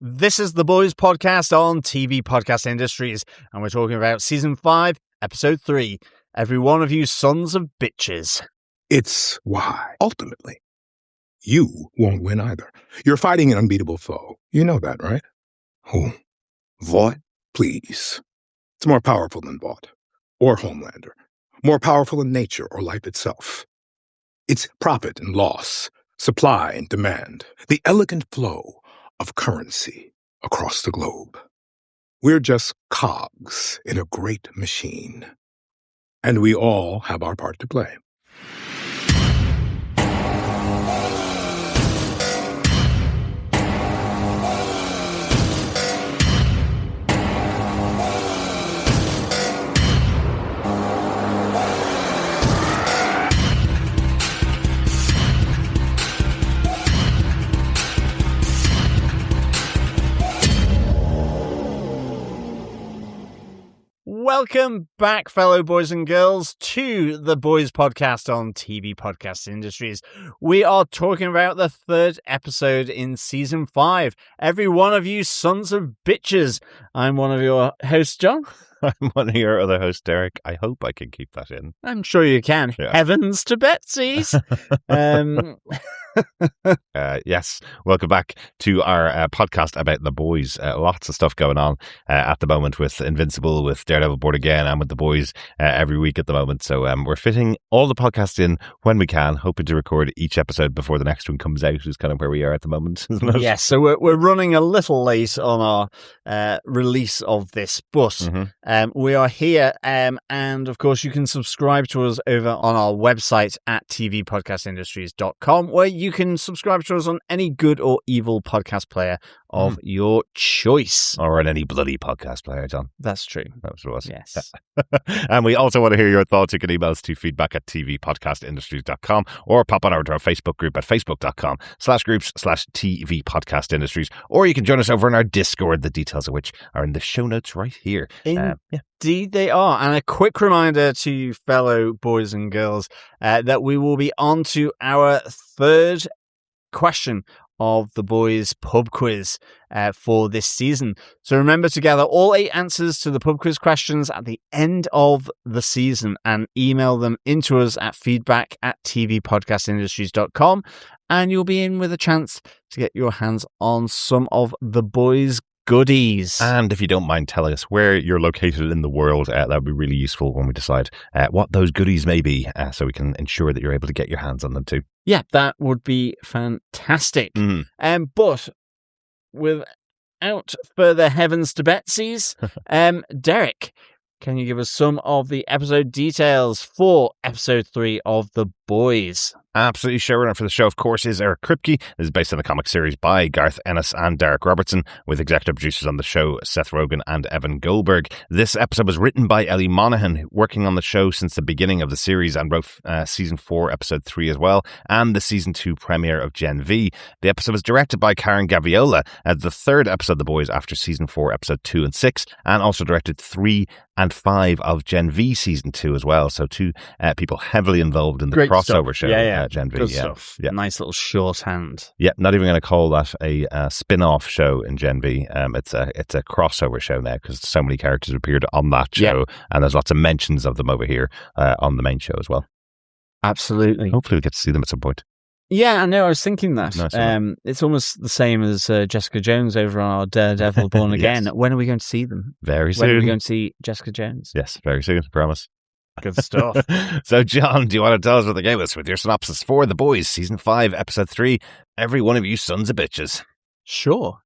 This is the Boys Podcast on TV Podcast Industries, and we're talking about Season 5, Episode 3, Every One of You Sons of Bitches. It's why, ultimately, you won't win either. You're fighting an unbeatable foe. You know that, right? Who? Vought? Please. It's more powerful than Vought, or Homelander. More powerful than nature or life itself. It's profit and loss, supply and demand, the elegant flow of currency across the globe. We're just cogs in a great machine. And we all have our part to play. Welcome back, fellow boys and girls, to the Boys Podcast on TV Podcast Industries. We are talking about the third episode in Season 5, Every One of You Sons of Bitches. I'm one of your hosts, John. I'm one of your other hosts, Darick. I hope I can keep that in. I'm sure you can. Yeah. Heavens to Betsy's. Yes, welcome back to our podcast about the boys. Lots of stuff going on at the moment with Invincible, with Daredevil Born Again, and with the boys every week at the moment. So we're fitting all the podcasts in when we can, hoping to record each episode before the next one comes out, is kind of where we are at the moment, isn't it? Yes, so we're running a little late on our release of this, but we are here, and of course you can subscribe to us over on our website at tvpodcastindustries.com, where you can subscribe to us on any good or evil podcast player of your choice. Or on any bloody podcast player, John. That's true. That was what it was. Yes. And we also want to hear your thoughts. You can email us to feedback@tvpodcastindustries.com or pop on over to our Facebook group at facebook.com/groups/tvpodcastindustries. Or you can join us over in our Discord, the details of which are in the show notes right here. Indeed they are. And a quick reminder to you fellow boys and girls that we will be on to our third question of the boys pub quiz for this season. So remember to gather all 8 answers to the pub quiz questions at the end of the season and email them into us at feedback@tvpodcastindustries.com, and you'll be in with a chance to get your hands on some of the boys' goodies. And if you don't mind telling us where you're located in the world, that would be really useful when we decide what those goodies may be, so we can ensure that you're able to get your hands on them too. Yeah, that would be fantastic. But without further heavens to Betsy's, Darick, can you give us some of the episode details for episode 3 of The Boys? Absolutely. Showrunner for the show, of course, is Eric Kripke. This is based on the comic series by Garth, Ennis and Darick Robertson, with executive producers on the show Seth Rogen and Evan Goldberg. This episode was written by Ellie Monahan, working on the show since the beginning of the series, and wrote Season 4, Episode 3 as well, and the Season 2 premiere of Gen V. The episode was directed by Karen Gaviola, the third episode of The Boys after Season 4, Episode 2 and 6, and also directed 3 and 5 of Gen V Season 2 as well. So 2 people heavily involved in the crossover show. Gen V. Good stuff. Yeah. Nice little shorthand. Yeah, not even going to call that a spin-off show in Gen V. It's a crossover show now because so many characters appeared on that show, and there's lots of mentions of them over here on the main show as well. Absolutely. Hopefully we'll get to see them at some point. Yeah, I know. I was thinking that. Nice it's almost the same as Jessica Jones over on our Daredevil Born Again. Yes. When are we going to see them? Very soon. When are we going to see Jessica Jones? Yes, very soon, I promise. Good stuff. So, John, do you want to tell us what the game is with your synopsis for The Boys, Season 5, Episode 3, Every One of You Sons of Bitches? Sure.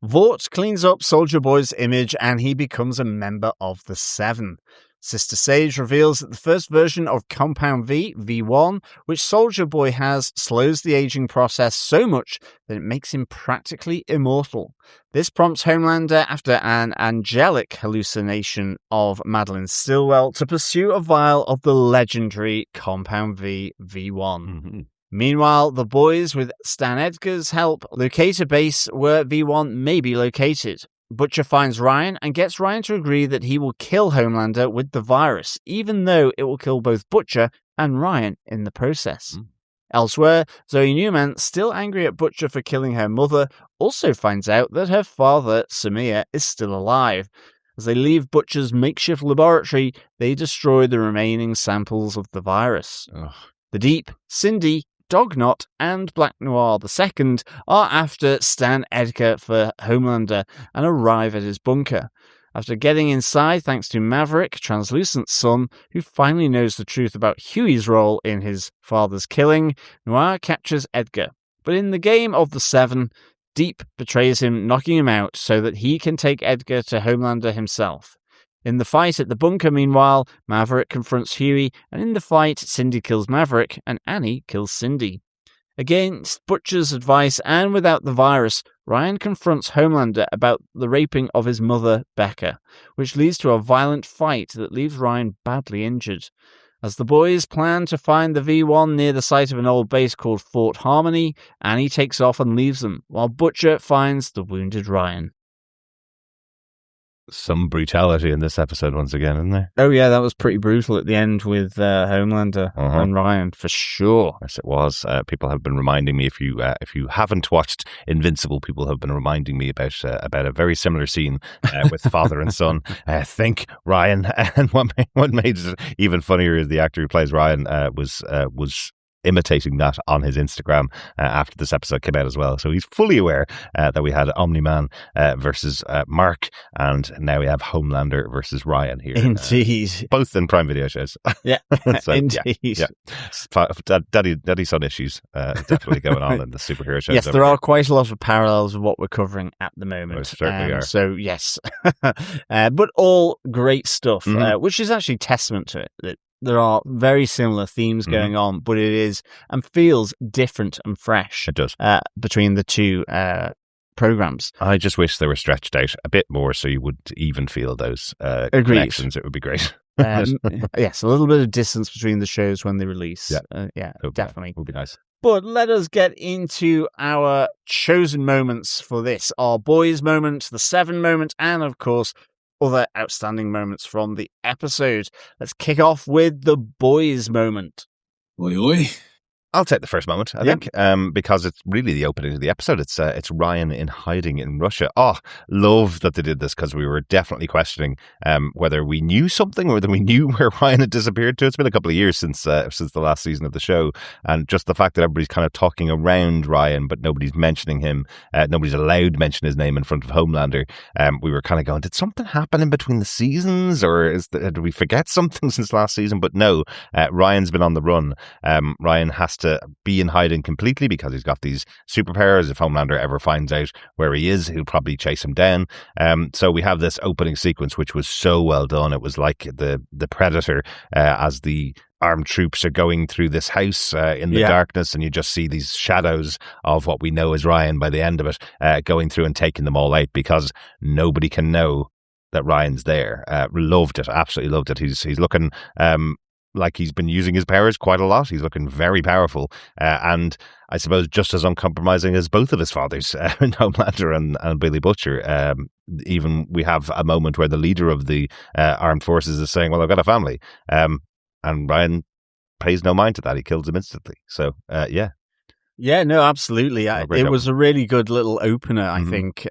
Vought cleans up Soldier Boy's image and he becomes a member of the Seven. Sister Sage reveals that the first version of Compound V, V1, which Soldier Boy has, slows the aging process so much that it makes him practically immortal. This prompts Homelander, after an angelic hallucination of Madelyn Stillwell, to pursue a vial of the legendary Compound V, V1. Meanwhile, the boys, with Stan Edgar's help, locate a base where V1 may be located. Butcher finds Ryan and gets Ryan to agree that he will kill Homelander with the virus, even though it will kill both Butcher and Ryan in the process. Elsewhere, Zoe Newman, still angry at Butcher for killing her mother, also finds out that her father, Samir, is still alive. As they leave Butcher's makeshift laboratory, they destroy the remaining samples of the virus. Ugh. The Deep, Cindy, Dognot, and Black Noir II are after Stan Edgar for Homelander and arrive at his bunker. After getting inside thanks to Maverick, Translucent's son, who finally knows the truth about Huey's role in his father's killing, Noir captures Edgar. But in the game of the Seven, Deep betrays him, knocking him out so that he can take Edgar to Homelander himself. In the fight at the bunker, meanwhile, Maverick confronts Huey, and in the fight, Cindy kills Maverick, and Annie kills Cindy. Against Butcher's advice and without the virus, Ryan confronts Homelander about the raping of his mother, Becca, which leads to a violent fight that leaves Ryan badly injured. As the boys plan to find the V1 near the site of an old base called Fort Harmony, Annie takes off and leaves them, while Butcher finds the wounded Ryan. Some brutality in this episode once again, isn't there? Oh yeah, that was pretty brutal at the end with Homelander and Ryan, for sure. Yes, it was. People have been reminding me, if you haven't watched Invincible, people have been reminding me about a very similar scene with father and son. Think Ryan, and what made it even funnier is the actor who plays Ryan was imitating that on his Instagram after this episode came out as well. So he's fully aware that we had Omni-Man versus Mark, and now we have Homelander versus Ryan here. Indeed. Both in Prime Video shows. Yeah, so, indeed. Yeah. Daddy-son issues definitely going on in the superhero shows. Yes, there are quite a lot of parallels with what we're covering at the moment. There certainly are. So, yes. But all great stuff, which is actually testament to it, that there are very similar themes going on, but it is and feels different and fresh. It does. Between the two programs. I just wish they were stretched out a bit more so you would even feel those connections. It would be great. Yes, a little bit of distance between the shows when they release. Yeah, definitely. Would be nice. But let us get into our chosen moments for this. Our boys moment, the Seven moment, and of course, other outstanding moments from the episode. Let's kick off with the boys moment. Oi, oi. I'll take the first moment, I think, because it's really the opening of the episode. It's Ryan in hiding in Russia. Oh, love that they did this, because we were definitely questioning whether we knew something or whether we knew where Ryan had disappeared to. It's been a couple of years since the last season of the show, and just the fact that everybody's kind of talking around Ryan, but nobody's mentioning him. Nobody's allowed to mention his name in front of Homelander. We were kind of going, did something happen in between the seasons, or did we forget something since last season? But no, Ryan's been on the run. Ryan has to be in hiding completely because he's got these superpowers. If Homelander ever finds out where he is, he'll probably chase him down. So we have this opening sequence, which was so well done. It was like the Predator as the armed troops are going through this house in the darkness, and you just see these shadows of what we know as Ryan by the end of it, going through and taking them all out, because nobody can know that Ryan's there. Loved it, absolutely loved it. He's looking like he's been using his powers quite a lot. He's looking very powerful, and I suppose just as uncompromising as both of his fathers, Homelander and Billy Butcher. Even we have a moment where the leader of the armed forces is saying, well, I've got a family, and Ryan pays no mind to that. He kills him instantly. So Yeah, no, absolutely. It was a really good little opener, I think,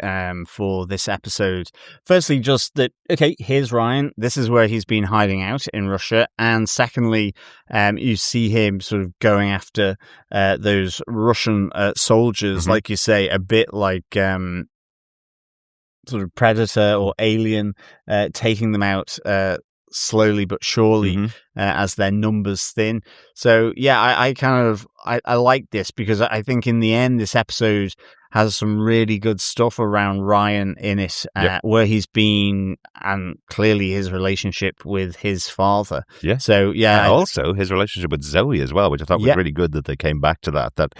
for this episode. Firstly, just that, okay, here's Ryan. This is where he's been hiding out in Russia. And secondly, you see him sort of going after those Russian soldiers, like you say, a bit like sort of Predator or Alien, taking them out slowly but surely as their numbers thin. So yeah, I like this, because I think in the end this episode has some really good stuff around Ryan in it, where he's been, and clearly his relationship with his father. Yeah. So yeah, and also his relationship with Zoe as well, which I thought was really good that they came back to that. That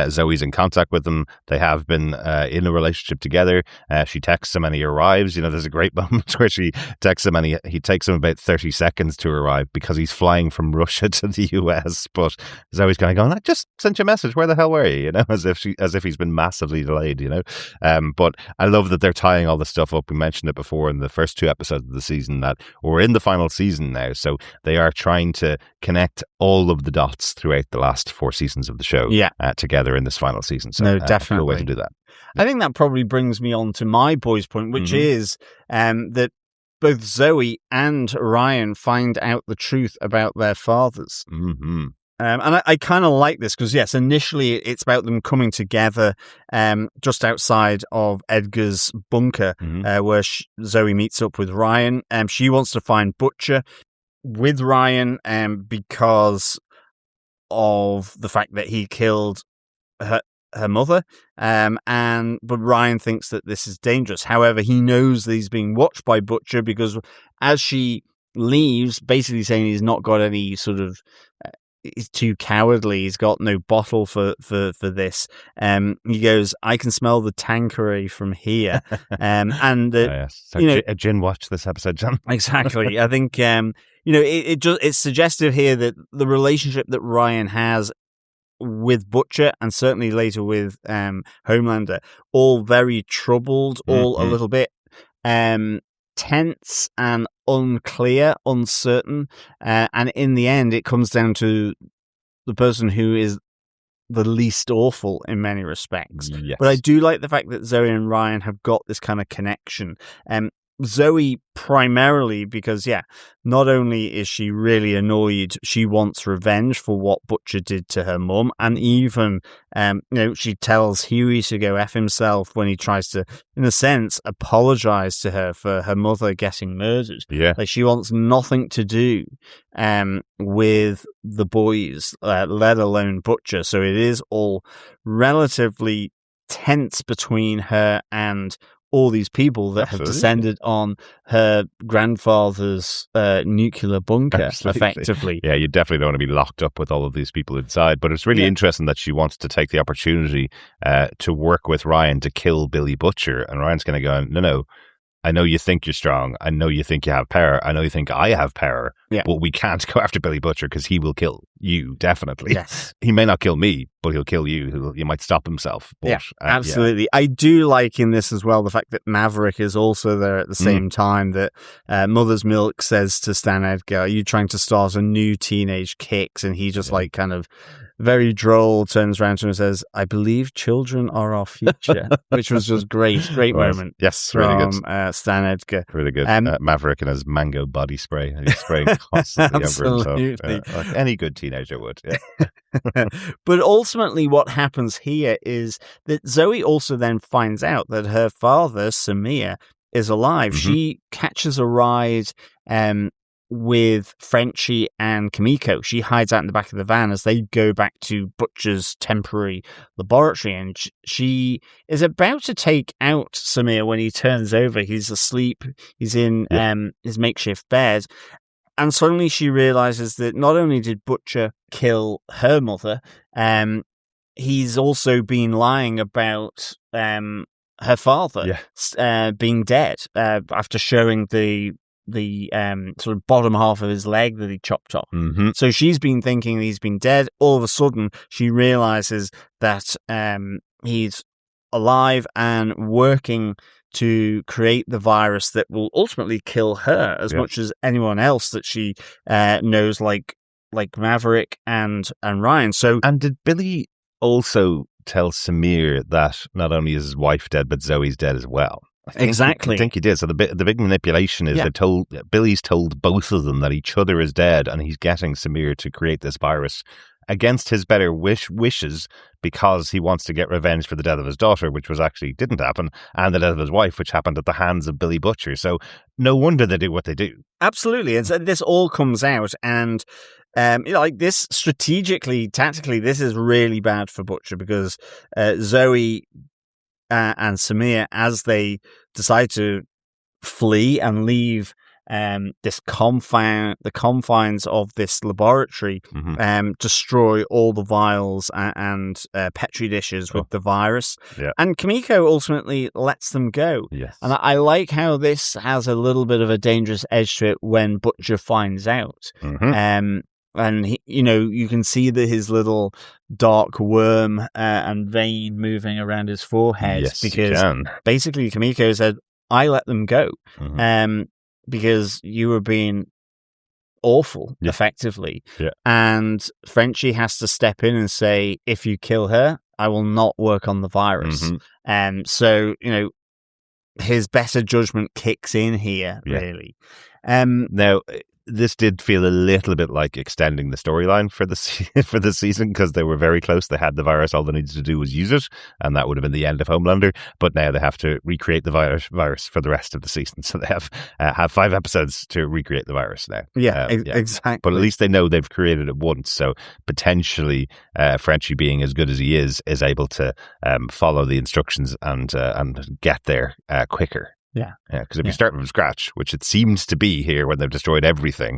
Zoe's in contact with him. They have been in a relationship together. She texts him and he arrives. You know, there's a great moment where she texts him and he takes him about 30 seconds to arrive because he's flying from Russia to the US. But Zoe's kind of going, I just sent you a message. Where the hell were you? You know, as if he's been massively delayed, But I love that they're tying all the stuff up. We mentioned it before in the first 2 episodes of the season that we're in the final season now. So they are trying to connect all of the dots throughout the last 4 seasons of the show together in this final season. So no, definitely. Cool way to do that. I think that probably brings me on to my boys' point, which is that both Zoe and Ryan find out the truth about their fathers. Mm-hmm. And I kind of like this because, yes, initially it's about them coming together just outside of Edgar's bunker where Zoe meets up with Ryan. She wants to find Butcher with Ryan because of the fact that he killed her mother, but Ryan thinks that this is dangerous. However, he knows that he's being watched by Butcher because as she leaves, basically saying he's not got any sort of, he's too cowardly, he's got no bottle for this. He goes, I can smell the Tanqueray from here. And so a gin watch this episode, John. Exactly. I think it's suggestive here that the relationship that Ryan has with Butcher and certainly later with Homelander, all very troubled, all a little bit tense and unclear, uncertain, and in the end it comes down to the person who is the least awful in many respects. Yes. But I do like the fact that Zoe and Ryan have got this kind of connection. Zoe primarily because, not only is she really annoyed, she wants revenge for what Butcher did to her mum, and even, she tells Huey to go F himself when he tries to, in a sense, apologize to her for her mother getting murdered. Yeah. Like, she wants nothing to do with the boys, let alone Butcher, so it is all relatively tense between her and all these people that have descended on her grandfather's nuclear bunker, effectively. Yeah, you definitely don't want to be locked up with all of these people inside, but it's really interesting that she wants to take the opportunity to work with Ryan to kill Billy Butcher, and Ryan's going to go, no, I know you think you're strong. I know you think you have power. I know you think I have power. Yeah. But we can't go after Billy Butcher because he will kill you, definitely. Yes. He may not kill me, but he'll kill you. He might stop himself. But, absolutely. Yeah. I do like in this as well the fact that Maverick is also there at the same time, that Mother's Milk says to Stan Edgar, are you trying to start a new teenage Kicks? And he just like kind of very droll turns around to him and says, I believe children are our future, which was just great moment. Yes, really from, good. Stan Edgar. Really good. Maverick and his mango body spray. He's spraying constantly over himself. Like any good teenager would. Yeah. But ultimately what happens here is that Zoe also then finds out that her father, Samir, is alive. She catches a ride with Frenchie and Kimiko. She hides out in the back of the van as they go back to Butcher's temporary laboratory, and she is about to take out Samir when he turns over. He's asleep. He's in his makeshift bed. And suddenly she realizes that not only did Butcher kill her mother, he's also been lying about her father being dead after showing the sort of bottom half of his leg that he chopped off. So she's been thinking he's been dead. All of a sudden, she realizes that he's alive and working to create the virus that will ultimately kill her as much as anyone else that she knows, like Maverick and Ryan. So, and did Billy also tell Samir that not only is his wife dead, but Zoe's dead as well? Exactly. I think he did. So the big manipulation is Billy's told both of them that each other is dead, and he's getting Samir to create this virus against his better wishes because he wants to get revenge for the death of his daughter, which didn't happen, and the death of his wife, which happened at the hands of Billy Butcher. So no wonder they do what they do. Absolutely. And so this all comes out, and like this strategically, tactically, this is really bad for Butcher because Zoe and Samir, as they decide to flee and leave the confines of this laboratory, destroy all the vials and petri dishes with the virus. Yeah. And Kimiko ultimately lets them go. Yes. And I like how this has a little bit of a dangerous edge to it when Butcher finds out. And you can see his little dark worm and vein moving around his forehead. Yes, because you can. basically Kimiko said, "I let them go because you were being awful, effectively." Yeah. And Frenchie has to step in and say, "If you kill her, I will not work on the virus." So his better judgment kicks in here, really. Now, this did feel a little bit like extending the storyline for the season, because they were very close. They had the virus. All they needed to do was use it, and that would have been the end of Homelander. But now they have to recreate the virus for the rest of the season. So they have 5 episodes to recreate the virus now. Exactly. But at least they know they've created it once. So potentially, Frenchie, being as good as he is able to follow the instructions and get there quicker. Yeah. Because if you start from scratch, which it seems to be here when they've destroyed everything,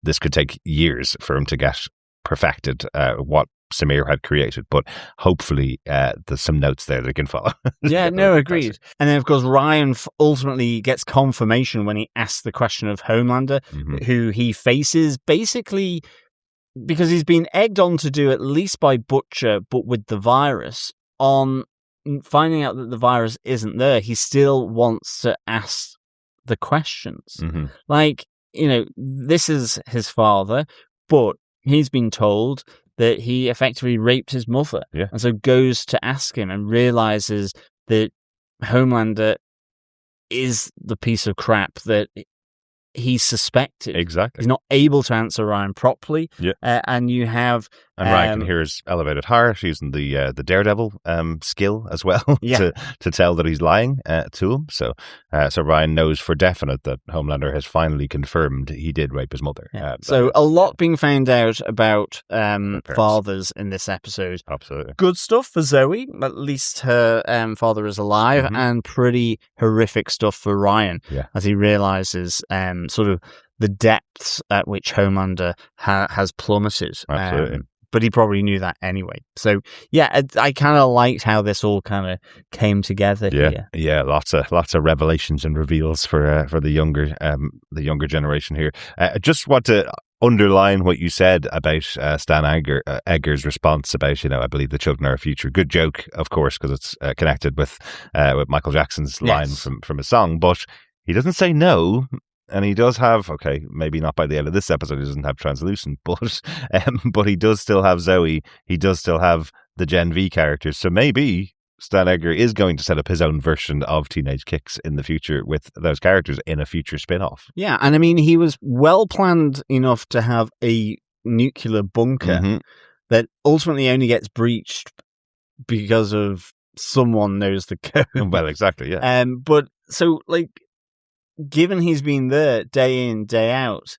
this could take years for him to get perfected what Samir had created. But hopefully there's some notes there that can follow. Agreed. And then, of course, Ryan ultimately gets confirmation when he asks the question of Homelander, who he faces basically because he's been egged on to do, at least by Butcher, but with the virus, on finding out that the virus isn't there. He still wants to ask the questions. This is his father, but he's been told that he effectively raped his mother. And so goes to ask him and realizes that Homelander is the piece of crap that he suspected. Exactly. He's not able to answer Ryan properly. And you have... And Ryan can hear his elevated heart using the Daredevil skill as well to tell that he's lying to him. So Ryan knows for definite that Homelander has finally confirmed he did rape his mother. So a lot being found out about fathers in this episode. Absolutely. Good stuff for Zoe. At least her father is alive, and pretty horrific stuff for Ryan as he realizes sort of the depths at which Homelander has plummeted. Absolutely. But he probably knew that anyway. So I kind of liked how this all kind of came together here. Yeah, lots of revelations and reveals for the younger generation here. I just want to underline what you said about Stan Egger's response about, I believe the children are our future. Good joke, of course, because it's connected with Michael Jackson's line from a song. But he doesn't say no. And he does have, maybe not by the end of this episode, he doesn't have translucent, but he does still have Zoe. He does still have the Gen V characters. So maybe Stan Egger is going to set up his own version of Teenage Kicks in the future with those characters in a future spin-off. Yeah, and I mean, he was well planned enough to have a nuclear bunker that ultimately only gets breached because of someone knows the code. Well, exactly, yeah. But so, given he's been there day in, day out,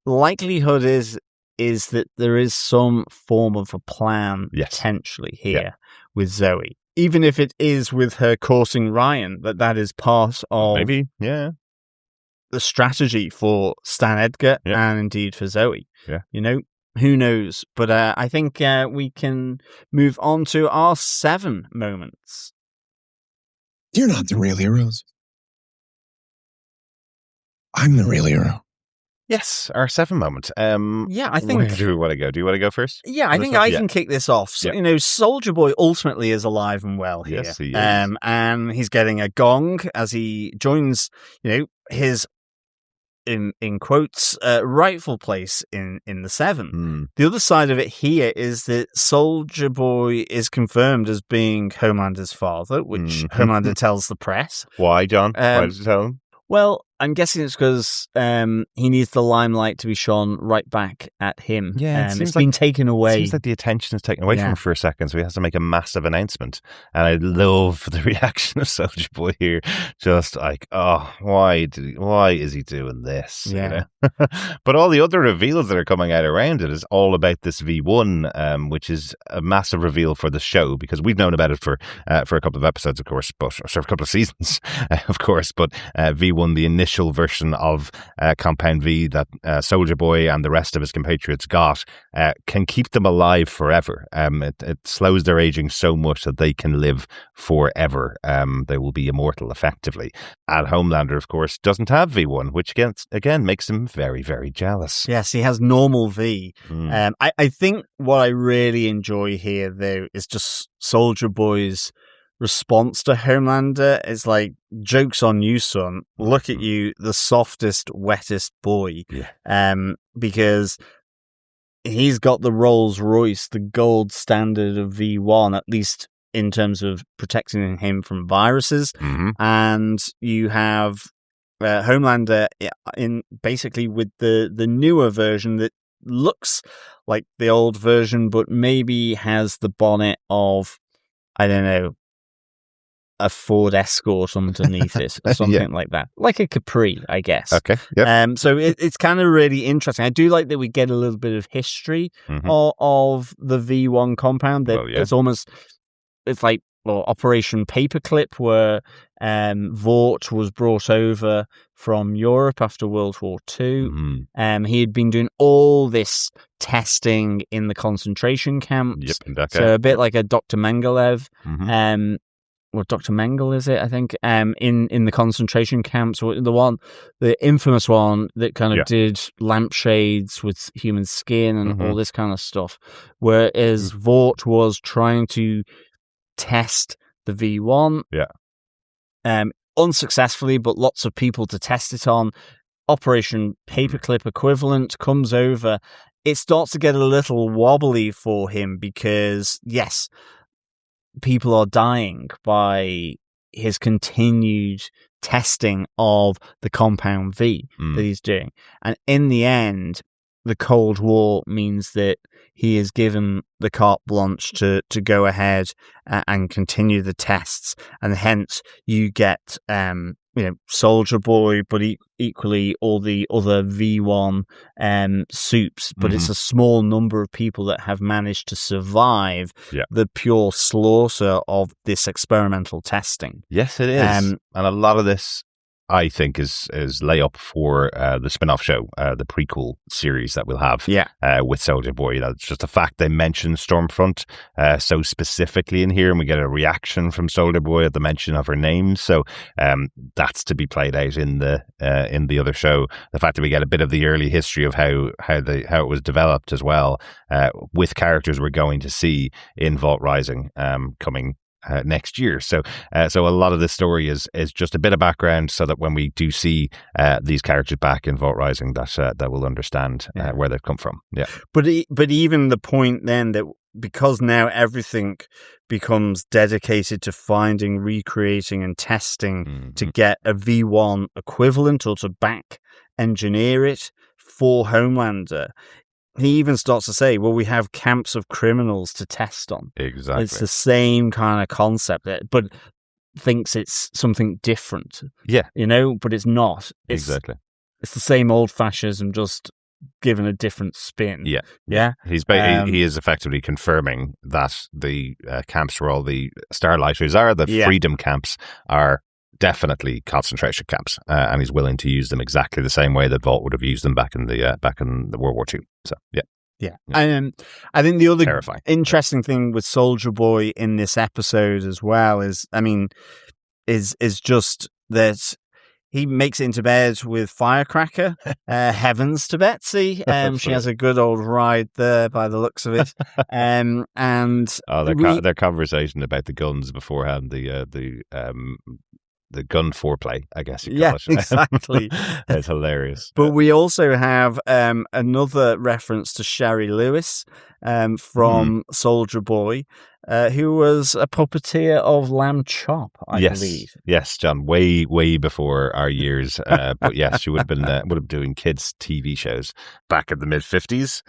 likelihood is that there is some form of a plan potentially here with Zoe. Even if it is with her coursing Ryan, that is part of the strategy for Stan Edgar and indeed for Zoe. Who knows? But I think we can move on to our 7 moments. You're not the real heroes. I'm the real hero. Yes, our 7 moment. I think... Where do we want to go? Do you want to go first? Yeah, I think I can kick this off. So, Soldier Boy ultimately is alive and well here. Yes, he is. And he's getting a gong as he joins, his, in quotes, rightful place in the 7. The other side of it here is that Soldier Boy is confirmed as being Homelander's father, which Homelander tells the press. Why, John? Why did you tell him? Well, I'm guessing it's because he needs the limelight to be shone right back at him. Yeah, it's been taken away. It seems like the attention is taken away from him for a second, so he has to make a massive announcement. And I love the reaction of Soldier Boy here. Just like, why is he doing this? Yeah. But all the other reveals that are coming out around it is all about this V1, which is a massive reveal for the show, because we've known about it for a couple of episodes, of course, for a couple of seasons, of course. But V1, the unofficial version of Compound V that Soldier Boy and the rest of his compatriots got can keep them alive forever. It slows their aging so much that they can live forever. They will be immortal, effectively. And Homelander, of course, doesn't have V1, which again makes him very, very jealous. Yes, he has normal V. I think what I really enjoy here, though, is just Soldier Boy's response to Homelander. Is like, joke's on you, son. Look at you, the softest, wettest boy. Yeah. Because he's got the Rolls Royce, the gold standard of V1, at least in terms of protecting him from viruses. And you have Homelander in basically with the newer version that looks like the old version, but maybe has the bonnet of, I don't know, a Ford Escort underneath it, or something like that, like a Capri, I guess. Okay. Yep. So it's kind of really interesting. I do like that we get a little bit of history of the V1 compound. That it's like Operation Paperclip, where Vought was brought over from Europe after World War II. He had been doing all this testing in the concentration camps. So a bit like a Dr. Mengelev. Or Dr. Mengele, is it? I think in the concentration camps, or the infamous one that kind of did lampshades with human skin and all this kind of stuff. Whereas Vought was trying to test the V1, unsuccessfully, but lots of people to test it on. Operation Paperclip equivalent comes over. It starts to get a little wobbly for him because, yes, people are dying by his continued testing of the Compound V that he's doing. And in the end, the Cold War means that he is given the carte blanche to go ahead and continue the tests. And hence you get, Soldier Boy, but equally all the other V1 soups. But it's a small number of people that have managed to survive the pure slaughter of this experimental testing. Yes, it is. And a lot of this, I think, is lay up for the spin-off show, the prequel series that we'll have with Soldier Boy. It's just the fact they mention Stormfront so specifically in here, and we get a reaction from Soldier Boy at the mention of her name. So that's to be played out in the other show. The fact that we get a bit of the early history of how it was developed as well, with characters we're going to see in Vought Rising coming next year. So a lot of this story is just a bit of background, so that when we do see these characters back in Vought Rising, that we'll understand where they've come from. Yeah. But even the point then that because now everything becomes dedicated to finding, recreating, and testing to get a V1 equivalent or to back engineer it for Homelander. He even starts to say, well, we have camps of criminals to test on. Exactly. It's the same kind of concept, but thinks it's something different. Yeah. But it's not. Exactly. It's the same old fascism, just given a different spin. Yeah. Yeah. He is effectively confirming that the camps where all the Starlighters are, the freedom camps, are definitely concentration camps, and he's willing to use them exactly the same way that Vought would have used them back in the World War II. So yeah. I think the other interesting thing with Soldier Boy in this episode as well is just that he makes it into bed with Firecracker. Heavens to Betsy. She has a good old ride there by the looks of it. And their conversation about the guns beforehand, the gun foreplay, I guess you call it. Exactly. It's hilarious. But we also have another reference to Shari Lewis from Soldier Boy, who was a puppeteer of Lamb Chop, I believe. Yes, John, way before our years. But yes, she would have been doing kids' TV shows back in the mid-50s.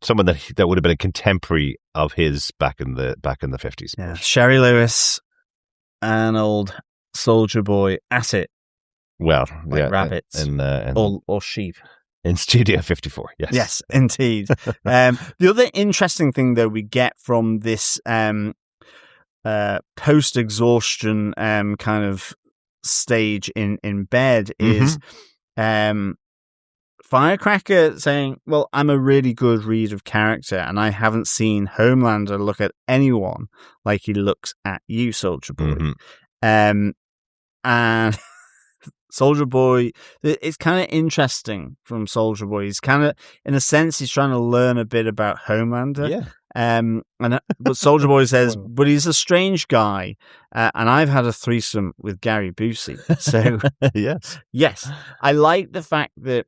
Someone that would have been a contemporary of his back in the 50s. Yeah, Shari Lewis, an old Soldier Boy at it. Well, rabbits or sheep. In Studio 54, yes. Yes, indeed. The other interesting thing, though, we get from this post-exhaustion kind of stage in bed is Firecracker saying, well, I'm a really good read of character, and I haven't seen Homelander look at anyone like he looks at you, Soldier Boy. And Soldier Boy, it's kind of interesting from Soldier Boy. He's kind of, in a sense, he's trying to learn a bit about Homelander. Yeah. But Soldier Boy says, but he's a strange guy, and I've had a threesome with Gary Busey. So yes, I like the fact that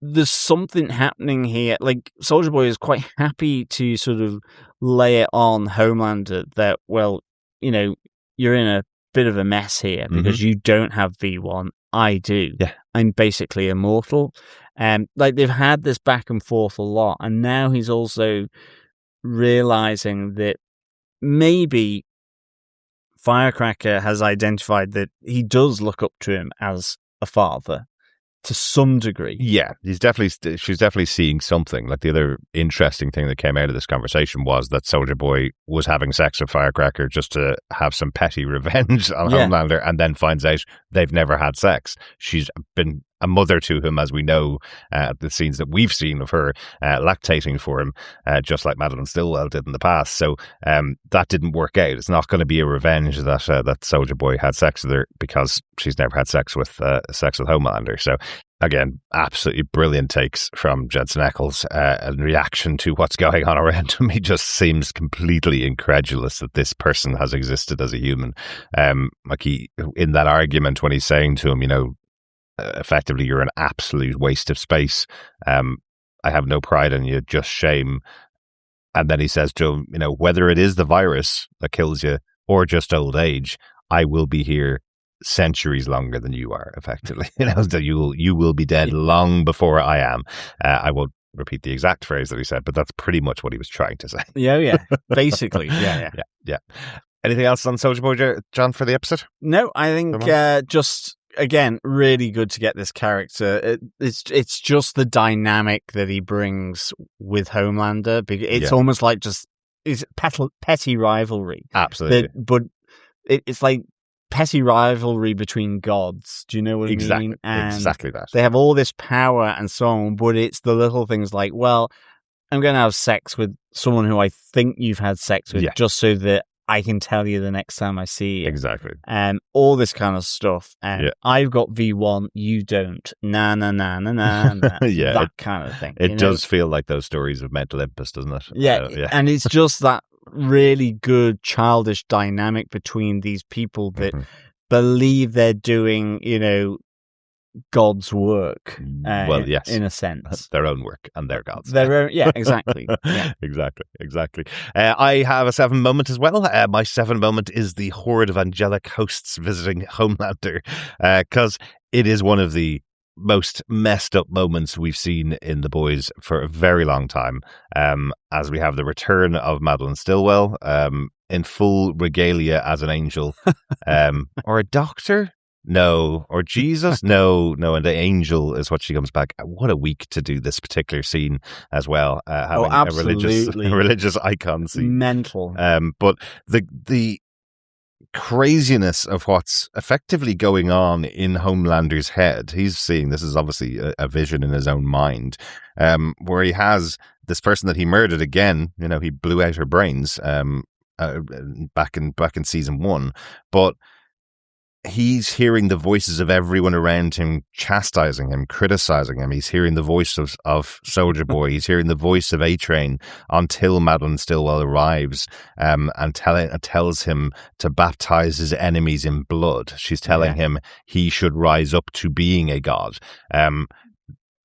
there's something happening here. Like, Soldier Boy is quite happy to sort of lay it on Homelander that, well, you know, you're in a bit of a mess here because you don't have V1. I do. Yeah. I'm basically immortal. Like, they've had this back and forth a lot, and now he's also realizing that maybe Firecracker has identified that he does look up to him as a father to some degree. Yeah, she's definitely seeing something. Like, the other interesting thing that came out of this conversation was that Soldier Boy was having sex with Firecracker just to have some petty revenge on Homelander, and then finds out they've never had sex. She's been a mother to him, as we know, the scenes that we've seen of her lactating for him, just like Madelyn Stillwell did in the past. So that didn't work out. It's not going to be a revenge that Soldier Boy had sex with her because she's never had sex with Homelander. So again, absolutely brilliant takes from Jensen Ackles in reaction to what's going on around him. He just seems completely incredulous that this person has existed as a human. Like, he, in that argument when he's saying to him, you know, effectively, you're an absolute waste of space. I have no pride in you, just shame. And then he says to him, you know, whether it is the virus that kills you or just old age, I will be here centuries longer than you are, effectively. You know, so you will be dead long before I am. I won't repeat the exact phrase that he said, but that's pretty much what he was trying to say. Yeah. Basically, yeah. Anything else on Soldier Boy, John, for the episode? No, I think just, again, really good to get this character. It's just the dynamic that he brings with Homelander. It's almost like just it's petty rivalry. Absolutely. But it's like petty rivalry between gods. Do you know what I mean? And exactly that. They have all this power and so on, but it's the little things like, well, I'm going to have sex with someone who I think you've had sex with just so that I can tell you the next time I see you. Exactly. All this kind of stuff. I've got V1, you don't. Nah. Yeah. That kind of thing. It does feel like those stories of Mount Olympus, doesn't it? Yeah. And it's just that really good childish dynamic between these people that believe they're doing, you know, God's work. Well, yes, in a sense, their own work and their gods. Their own, exactly. Yeah. exactly. I have a 7 moment as well. My 7 moment is the horde of angelic hosts visiting Homelander, because it is one of the most messed up moments we've seen in The Boys for a very long time. As we have the return of Madelyn Stillwell, in full regalia as an angel, or a doctor. No, or Jesus? No, and the angel is what she comes back. What a week to do this particular scene as well. Having a religious icon scene. Mental. But the craziness of what's effectively going on in Homelander's head. He's seeing, this is obviously a vision in his own mind, where he has this person that he murdered again. You know, he blew out her brains back in season 1, but he's hearing the voices of everyone around him chastising him, criticizing him. He's hearing the voice of Soldier Boy. He's hearing the voice of A-Train until Madelyn Stillwell arrives and tells him to baptize his enemies in blood. She's telling him he should rise up to being a god.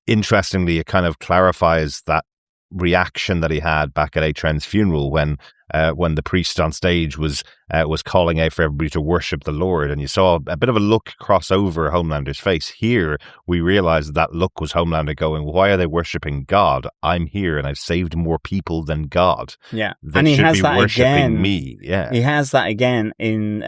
Interestingly, it kind of clarifies that reaction that he had back at A-Train's funeral when the priest on stage was calling out for everybody to worship the Lord, and you saw a bit of a look cross over Homelander's face. Here, we realize that look was Homelander going, why are they worshipping God? I'm here, and I've saved more people than God. Yeah, They and he should has be that worshipping again. me. Yeah, He has that again in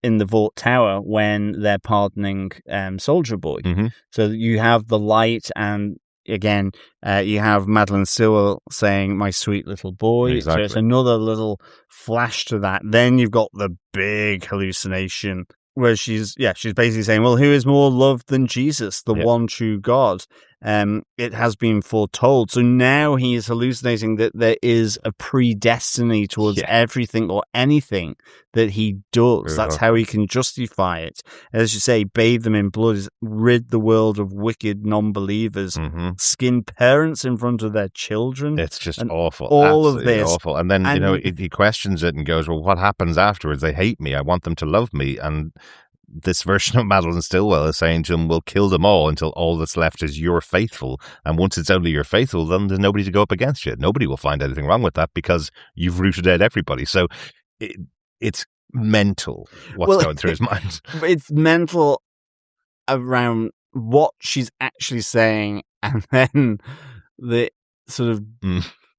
the Vought Tower when they're pardoning Soldier Boy. Mm-hmm. So you have the light and again, you have Madelyn Stillwell saying, "My sweet little boy." Exactly. So it's another little flash to that. Then you've got the big hallucination where she's basically saying, well, who is more loved than Jesus, the one true God? It has been foretold. So now he is hallucinating that there is a predestiny towards everything or anything that he does. That's how he can justify it. As you say, bathe them in blood, rid the world of wicked non-believers, skin parents in front of their children. It's just awful. All Absolutely of this. awful. And then, he questions it and goes, well, what happens afterwards? They hate me. I want them to love me. And this version of Madelyn Stillwell is saying to him, we'll kill them all until all that's left is you're faithful. And once it's only you're faithful, then there's nobody to go up against you. Nobody will find anything wrong with that because you've rooted out everybody. So it's mental what's going through his mind. It's mental around what she's actually saying, and then the sort of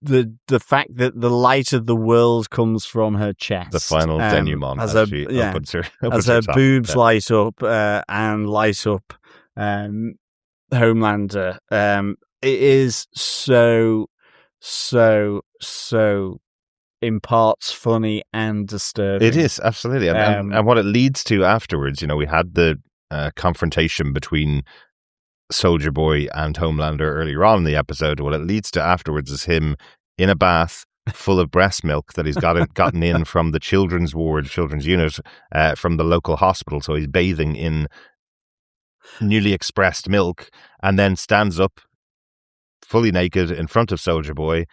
the fact that the light of the world comes from her chest. The final denouement as her boobs light up and light up Homelander. It is so in parts funny and disturbing. It is, absolutely. And what it leads to afterwards, we had the confrontation between Soldier Boy and Homelander earlier on in the episode. What it leads to afterwards is him in a bath full of breast milk that he's gotten in from the children's unit from the local hospital. So he's bathing in newly expressed milk and then stands up fully naked in front of Soldier Boy.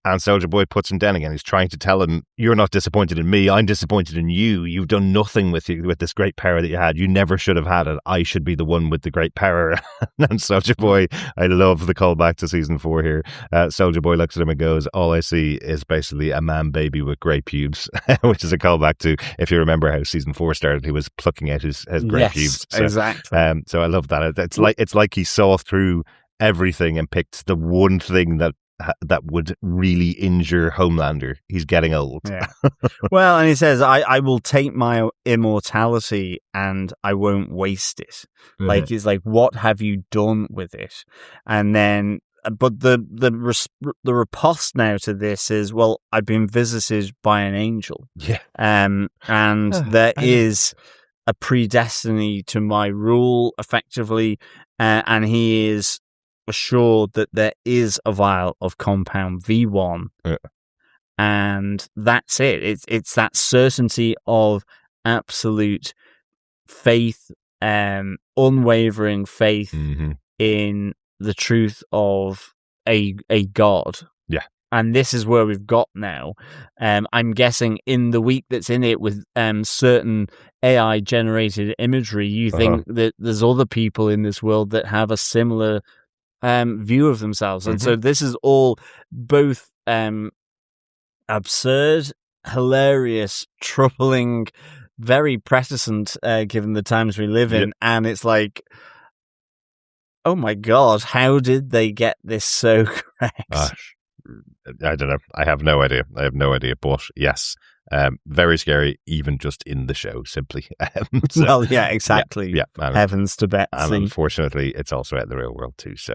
And Soldier Boy puts him down again. He's trying to tell him, you're not disappointed in me. I'm disappointed in you. You've done nothing with this great power that you had. You never should have had it. I should be the one with the great power. And Soldier Boy, I love the callback to season 4 here. Soldier Boy looks at him and goes, all I see is basically a man baby with grey pubes, which is a callback to, if you remember how season 4 started, he was plucking out his grey pubes. So, exactly. So I love that. It's like he saw through everything and picked the one thing that would really injure Homelander. He's getting old. Yeah. Well, and he says, I will take my immortality and I won't waste it. Like, it's like, what have you done with it? And then, but the riposte now to this is, well, I've been visited by an angel. Yeah. And there is a predestiny to my rule, effectively, and he is assured that there is a vial of compound V1, and that's it. It's that certainty of absolute faith, unwavering faith in the truth of a God. Yeah. And this is where we've got now. I'm guessing in the week that's in it with certain AI generated imagery, you think that there's other people in this world that have a similar view of themselves. And so this is all both absurd, hilarious, troubling, very prescient given the times we live in. And it's like, oh my God, how did they get this so correct? I don't know. I have no idea. But yes, very scary, even just in the show, simply. So, well, yeah, exactly. Yeah, heavens to Betsy. And unfortunately, it's also out in the real world too. So,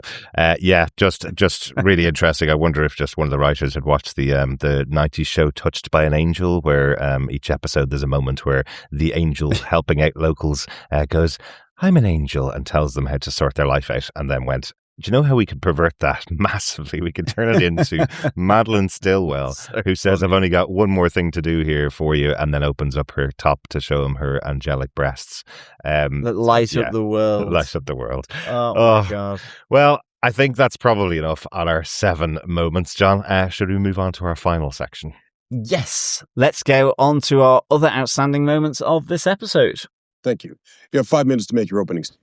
just really interesting. I wonder if just one of the writers had watched the 90s show Touched by an Angel, where each episode there's a moment where the angel helping out locals goes, I'm an angel, and tells them how to sort their life out, and then went, do you know how we could pervert that massively? We could turn it into Madelyn Stillwell, who says, I've only got one more thing to do here for you, and then opens up her top to show him her angelic breasts. That light up the world. Light up the world. Oh, my God. Well, I think that's probably enough on our 7 moments, John. Should we move on to our final section? Yes. Let's go on to our other outstanding moments of this episode. Thank you. You have 5 minutes to make your openings.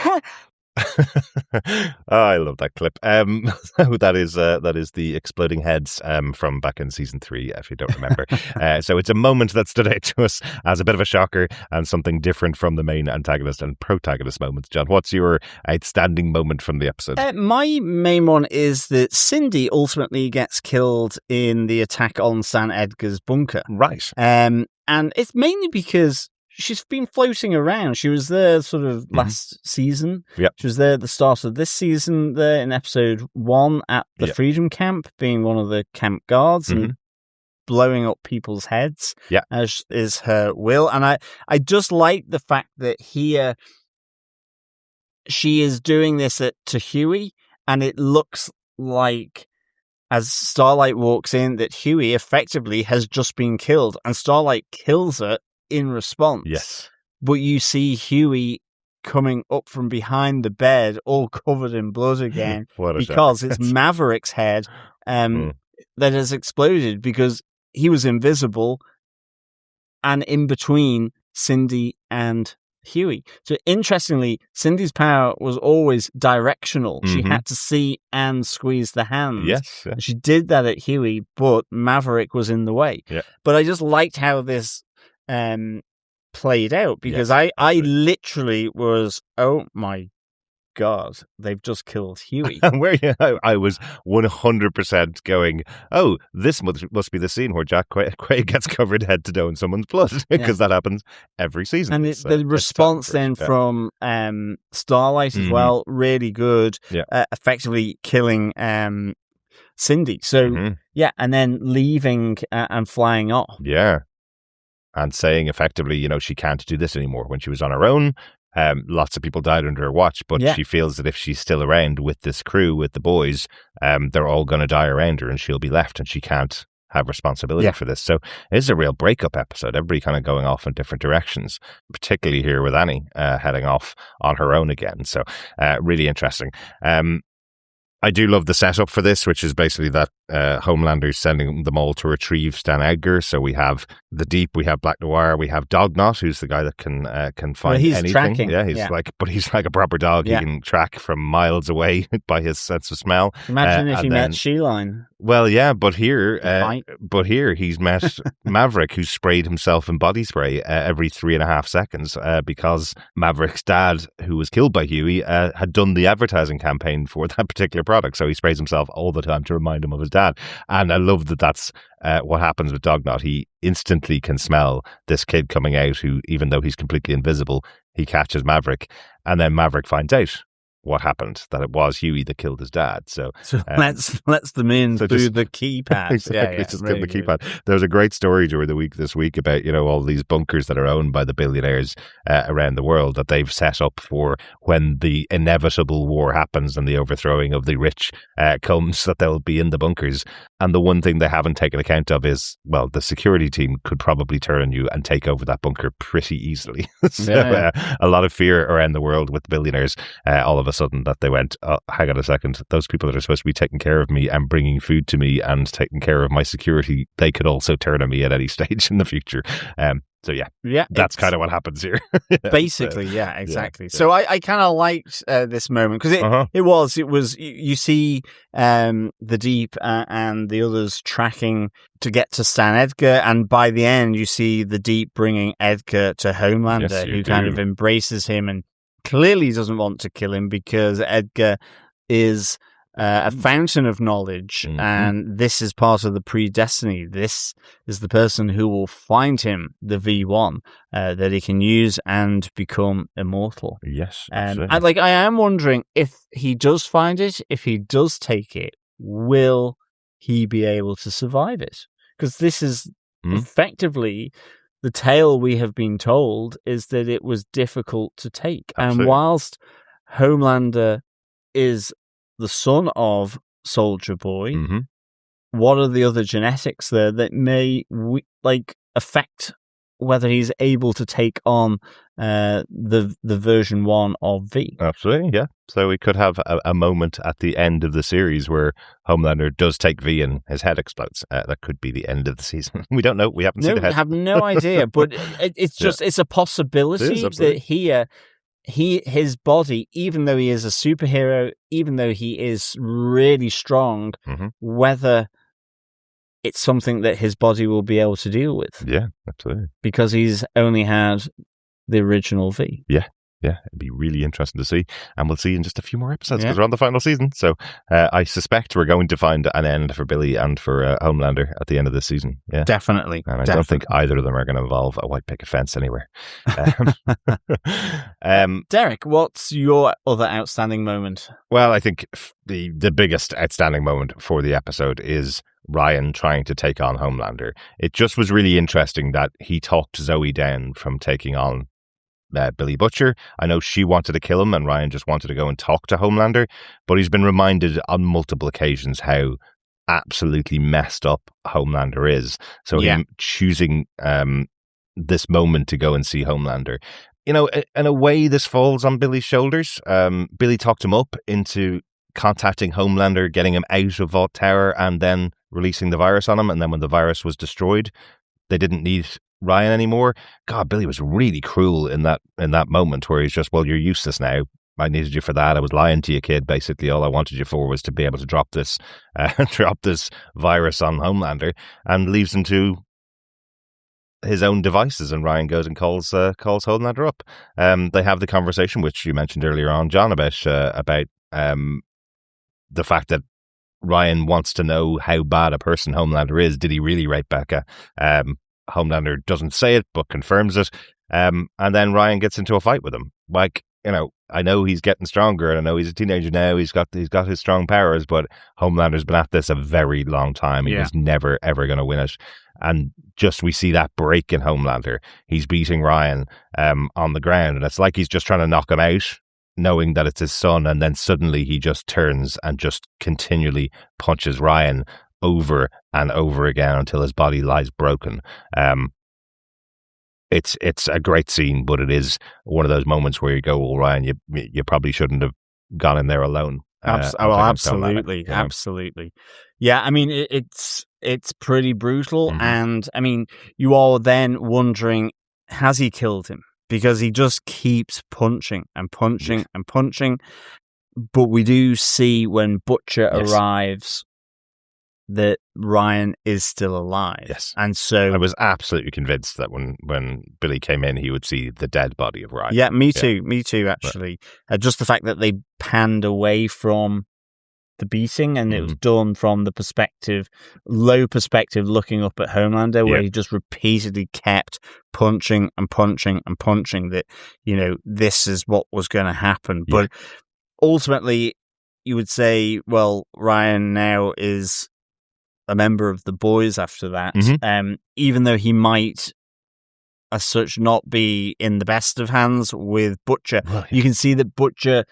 Oh, I love that clip. That is the exploding heads from back in season 3, if you don't remember. So it's a moment that stood out to us as a bit of a shocker and something different from the main antagonist and protagonist moments. John, what's your outstanding moment from the episode? My main one is that Cindy ultimately gets killed in the attack on San Edgar's bunker. Right. And it's mainly because she's been floating around. She was there sort of last season. Yep. She was there at the start of this season there in episode 1 at the Freedom Camp, being one of the camp guards and blowing up people's heads, as is her will. And I just like the fact that here she is doing this to Huey, and it looks like, as Starlight walks in, that Huey effectively has just been killed, and Starlight kills her in response. Yes. But you see Huey coming up from behind the bed, all covered in blood again, because it's Maverick's head that has exploded, because he was invisible and in between Cindy and Huey. So interestingly, Cindy's power was always directional. She had to see and squeeze the hand. Yes. Yeah. She did that at Huey, but Maverick was in the way. Yeah. But I just liked how this played out, because I literally was, oh my God, they've just killed Huey. I was 100% going, oh, this must be the scene where Jack Quaid gets covered head to toe in someone's blood, because that happens every season. And the response then from Starlight as well, really good, effectively killing Cindy. So, and then leaving and flying off. Yeah. And saying effectively, she can't do this anymore. When she was on her own, lots of people died under her watch, but she feels that if she's still around with this crew, with the boys, they're all going to die around her and she'll be left, and she can't have responsibility for this. So it is a real breakup episode. Everybody kind of going off in different directions, particularly here with Annie heading off on her own again. So really interesting. I do love the setup for this, which is basically that Homelander's sending them all to retrieve Stan Edgar. So we have the Deep, we have Black Noir, we have Dognot, who's the guy that can find anything. Tracking. Yeah, he's like a proper dog. He can track from miles away by his sense of smell. Imagine if he met Sheline. Well, yeah, but here he's met Maverick, who sprayed himself in body spray every 3.5 seconds because Maverick's dad, who was killed by Huey, had done the advertising campaign for that particular product. So he sprays himself all the time to remind him of his dad. And I love that that's what happens with Dognot. He instantly can smell this kid coming out who, even though he's completely invisible, he catches Maverick. And then Maverick finds out what happened, that it was Huey that killed his dad. So lets them in through the keypad. Exactly, just give the keypad. There was a great story during the week this week about, all these bunkers that are owned by the billionaires around the world that they've set up for when the inevitable war happens and the overthrowing of the rich comes, that they'll be in the bunkers. And the one thing they haven't taken account of is, well, the security team could probably turn on you and take over that bunker pretty easily. So a lot of fear around the world with the billionaires all of a sudden, that they went, oh, hang on a second, those people that are supposed to be taking care of me and bringing food to me and taking care of my security, they could also turn on me at any stage in the future. So that's kind of what happens here. Basically, exactly. So I kind of liked this moment, because it was you see the Deep and the others tracking to get to Stan Edgar, and by the end you see the Deep bringing Edgar to Homelander, who kind of embraces him and clearly doesn't want to kill him, because Edgar is a fountain of knowledge, and this is part of the predestiny. This is the person who will find him the V1 that he can use and become immortal. Yes, I am wondering, if he does find it, if he does take it, will he be able to survive it? Because this is effectively the tale we have been told, is that it was difficult to take. Absolutely. And whilst Homelander is the son of Soldier Boy, what are the other genetics there that may affect whether he's able to take on the version 1 of V? Absolutely, yeah. So we could have a moment at the end of the series where Homelander does take V and his head explodes. That could be the end of the season. We don't know. We haven't seen the head. We have no idea, but it's just it's a possibility that here his body, even though he is a superhero, even though he is really strong, whether it's something that his body will be able to deal with. Yeah, absolutely. Because he's only had the original V. Yeah. Yeah, it'd be really interesting to see. And we'll see in just a few more episodes because we're on the final season. So I suspect we're going to find an end for Billy and for Homelander at the end of this season. Yeah, Definitely. And I don't think either of them are going to involve a white picket fence anywhere. Darick, what's your other outstanding moment? Well, I think the biggest outstanding moment for the episode is Ryan trying to take on Homelander. It just was really interesting that he talked Zoe down from taking on Billy Butcher. I know she wanted to kill him and Ryan just wanted to go and talk to Homelander, but he's been reminded on multiple occasions how absolutely messed up Homelander is. So him choosing this moment to go and see Homelander, in a way this falls on Billy's shoulders. Billy talked him up into contacting Homelander, getting him out of Vought Tower and then releasing the virus on him, and then when the virus was destroyed, they didn't need Ryan anymore. God, Billy was really cruel in that moment where he's just, well, you're useless now. I needed you for that. I was lying to you, kid. Basically, all I wanted you for was to be able to drop this virus on Homelander, and leaves him to his own devices. And Ryan goes and calls Homelander up. They have the conversation which you mentioned earlier on, John, about the fact that Ryan wants to know how bad a person Homelander is. Did he really rape Becca? Homelander doesn't say it, but confirms it. And then Ryan gets into a fight with him. Like, I know he's getting stronger, and I know he's a teenager now. He's got his strong powers, but Homelander's been at this a very long time. He was never, ever going to win it. And just we see that break in Homelander. He's beating Ryan on the ground, and it's like he's just trying to knock him out, knowing that it's his son, and then suddenly he just turns and just continually punches Ryan over and over again until his body lies broken. It's a great scene, but it is one of those moments where you go, well, Ryan, you probably shouldn't have gone in there alone. Absolutely. Yeah, I mean, it's pretty brutal, and I mean, you are then wondering, has he killed him? Because he just keeps punching and punching and punching. But we do see when Butcher arrives that Ryan is still alive. Yes. And so I was absolutely convinced that when Billy came in, he would see the dead body of Ryan. Yeah, me too, actually. Just the fact that they panned away from the beating, and it was done from the low perspective, looking up at Homelander, where he just repeatedly kept punching and punching and punching, that, this is what was going to happen. But ultimately, you would say, well, Ryan now is a member of the boys after that, even though he might as such not be in the best of hands with Butcher. Well, you can see that Butcher,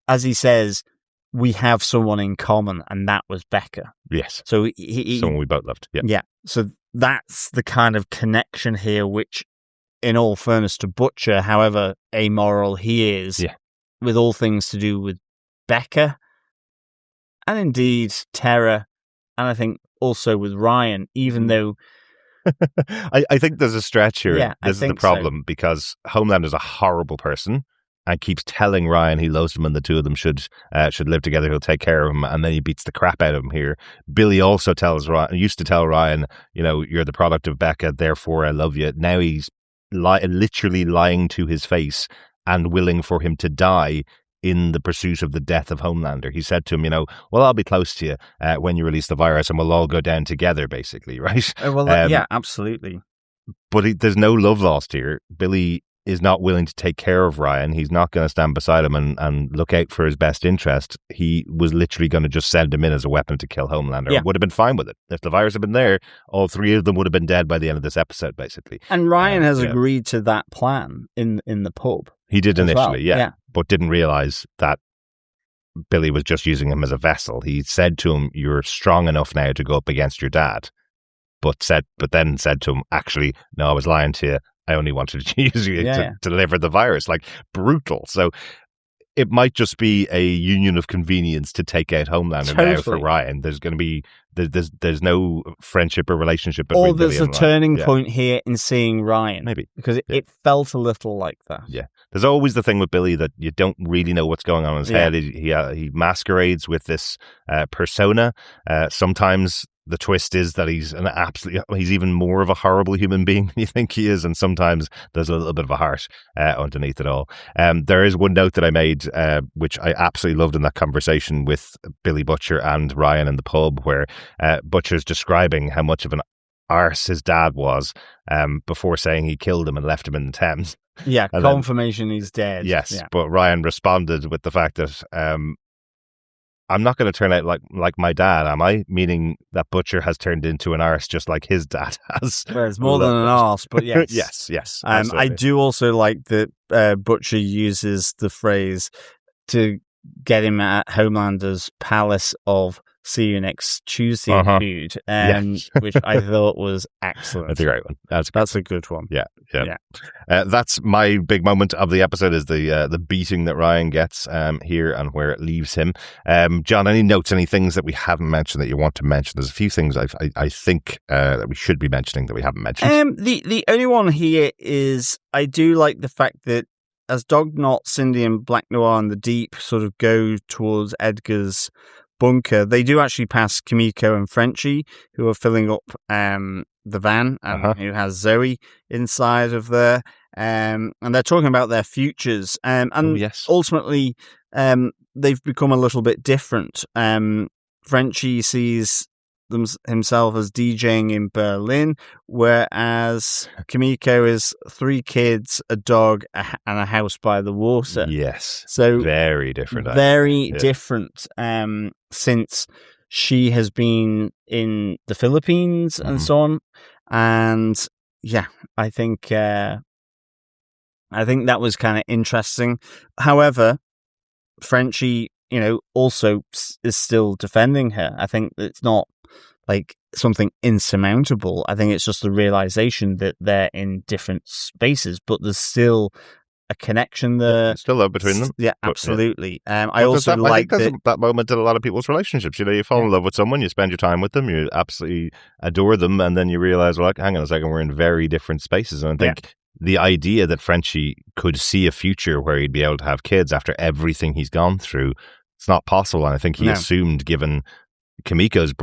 as he says, we have someone in common, and that was Becca. Yes. So someone we both loved. Yeah. Yeah. So that's the kind of connection here, which, in all fairness to Butcher, however amoral he is, with all things to do with Becca, and indeed Terra, and I think also with Ryan, even though I think there's a stretch here. Yeah, this is the problem, because Homelander's a horrible person and keeps telling Ryan he loves him and the two of them should live together. He'll take care of him, and then he beats the crap out of him here. Billy also used to tell Ryan, you're the product of Becca, therefore I love you. Now he's literally lying to his face and willing for him to die in the pursuit of the death of Homelander. He said to him, well, I'll be close to you when you release the virus, and we'll all go down together, basically, right? Yeah, absolutely. But there's no love lost here. Billy is not willing to take care of Ryan. He's not going to stand beside him and look out for his best interest. He was literally going to just send him in as a weapon to kill Homelander. Yeah. Would have been fine with it. If the virus had been there, all three of them would have been dead by the end of this episode, basically. And Ryan has agreed to that plan in the pub. He did initially, well. But didn't realize that Billy was just using him as a vessel. He said to him, you're strong enough now to go up against your dad. But then said to him, actually, no, I was lying to you. I only wanted to use you to deliver the virus. Like, brutal. So it might just be a union of convenience to take out Homelander now for Ryan. There's going to be there's no friendship or relationship between Billy and Ryan. Or there's a turning point here in seeing Ryan. Maybe. Because it felt a little like that. Yeah. There's always the thing with Billy that you don't really know what's going on in his head. He masquerades with this persona. Sometimes the twist is that he's he's even more of a horrible human being than you think he is, and sometimes there's a little bit of a heart underneath it all. There is one note that I made, which I absolutely loved in that conversation with Billy Butcher and Ryan in the pub, where Butcher's describing how much of an arse his dad was before saying he killed him and left him in the Thames. Yeah, and confirmation he's dead. Yes, yeah. But Ryan responded with the fact that I'm not going to turn out like my dad, am I? Meaning that Butcher has turned into an arse just like his dad has. Well, it's more than an arse, but yes. yes. I do also like that Butcher uses the phrase to get him at Homelander's palace of see you next Tuesday food, which I thought was excellent. That's a great one. That's a good one. Yeah. That's my big moment of the episode, is the beating that Ryan gets here and where it leaves him. John, any notes, any things that we haven't mentioned that you want to mention? There's a few things I think that we should be mentioning that we haven't mentioned. The only one here is I do like the fact that as Dognot, Cindy and Black Noir and the Deep sort of go towards Edgar's bunker, they do actually pass Kimiko and Frenchie, who are filling up the van, and who has Zoe inside of there, and they're talking about their futures, and ultimately they've become a little bit different. Frenchie sees himself as DJing in Berlin, whereas Kimiko is 3 kids, a dog, and a house by the water. Yes. So very different. Different. Since she has been in the Philippines and so on, and I think that was kind of interesting. However, Frenchie, also is still defending her. I think it's not like something insurmountable. I think it's just the realization that they're in different spaces, but there's still a connection there. Still love between them. Yeah, absolutely. I also like that moment in a lot of people's relationships. You fall in love with someone, you spend your time with them, you absolutely adore them, and then you realize, well, hang on a second, we're in very different spaces. And I think the idea that Frenchie could see a future where he'd be able to have kids after everything he's gone through, it's not possible. And I think he assumed, given Kimiko's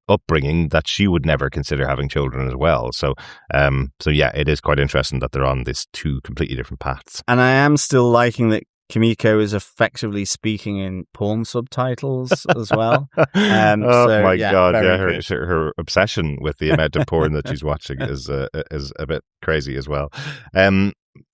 upbringing, that she would never consider having children as well. So it is quite interesting that they're on these 2 completely different paths. And I am still liking that Kimiko is effectively speaking in porn subtitles as well. My God, her obsession with the amount of porn that she's watching is a bit crazy as well.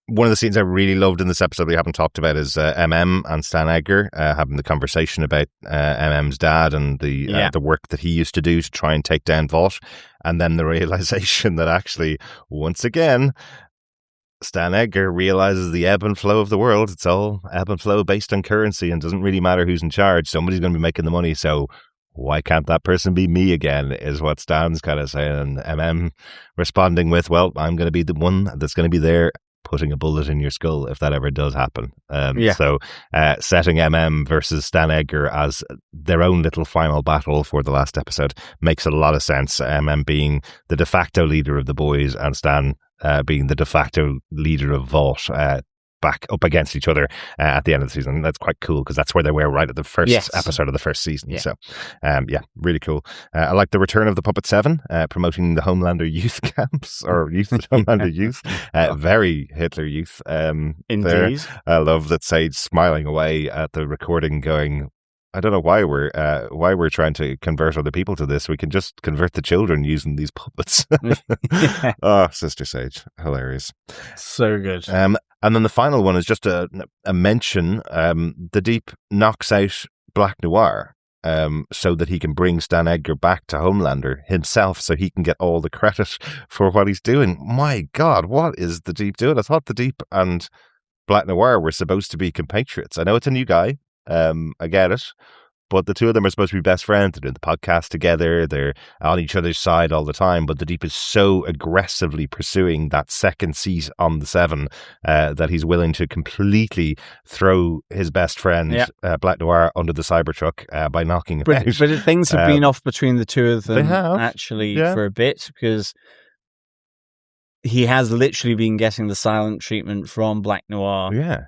One of the scenes I really loved in this episode we haven't talked about is MM and Stan Edgar having the conversation about MM's dad and the work that he used to do to try and take down Vought, and then the realization that actually, once again, Stan Edgar realizes the ebb and flow of the world. It's all ebb and flow based on currency, and doesn't really matter who's in charge. Somebody's going to be making the money, so why can't that person be me again, is what Stan's kind of saying. And MM responding with, well, I'm going to be the one that's going to be there putting a bullet in your skull if that ever does happen. So setting MM versus Stan Edgar as their own little final battle for the last episode makes a lot of sense. MM being the de facto leader of the boys, and Stan being the de facto leader of Vought, back up against each other at the end of the season. That's quite cool, because that's where they were right at the first episode of the first season. So really cool. I like the return of the Puppet 7, promoting the Homelander youth camps, or Homelander youth, very Hitler youth. Indeed. There. I love that Sage smiling away at the recording, going, I don't know why we're trying to convert other people to this. We can just convert the children using these puppets. Oh, Sister Sage, hilarious, so good. And then the final one is just a mention. The Deep knocks out Black Noir, so that he can bring Stan Edgar back to Homelander himself, so he can get all the credit for what he's doing. My God, what is the Deep doing? I thought the Deep and Black Noir were supposed to be compatriots. I know it's a new guy. I get it. But the 2 of them are supposed to be best friends. They're doing the podcast together. They're on each other's side all the time. But the Deep is so aggressively pursuing that second seat on the 7 that he's willing to completely throw his best friend, Black Noir, under the Cybertruck by knocking him out. But things have been off between the 2 of them actually for a bit, because he has literally been getting the silent treatment from Black Noir. Yeah.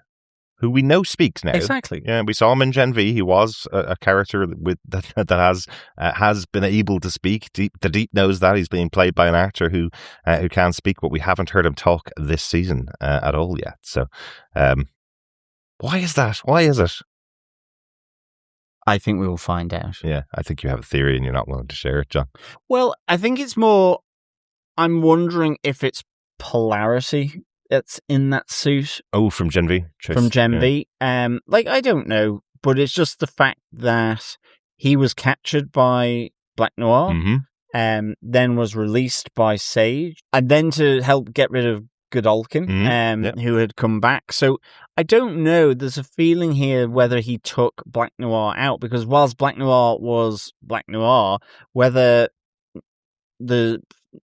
who we know speaks now. Exactly. Yeah, we saw him in Gen V. He was a character that has been able to speak. The Deep knows that he's being played by an actor who can speak, but we haven't heard him talk this season at all yet. So, why is that? Why is it? I think we will find out. Yeah, I think you have a theory and you're not willing to share it, John. Well, I think it's more. I'm wondering if it's polarity that's in that suit. Oh, from Gen V? From Gen V. I don't know, but it's just the fact that he was captured by Black Noir, then was released by Sage, and then to help get rid of Godolkin, who had come back. So I don't know. There's a feeling here whether he took Black Noir out, because whilst Black Noir was Black Noir, whether the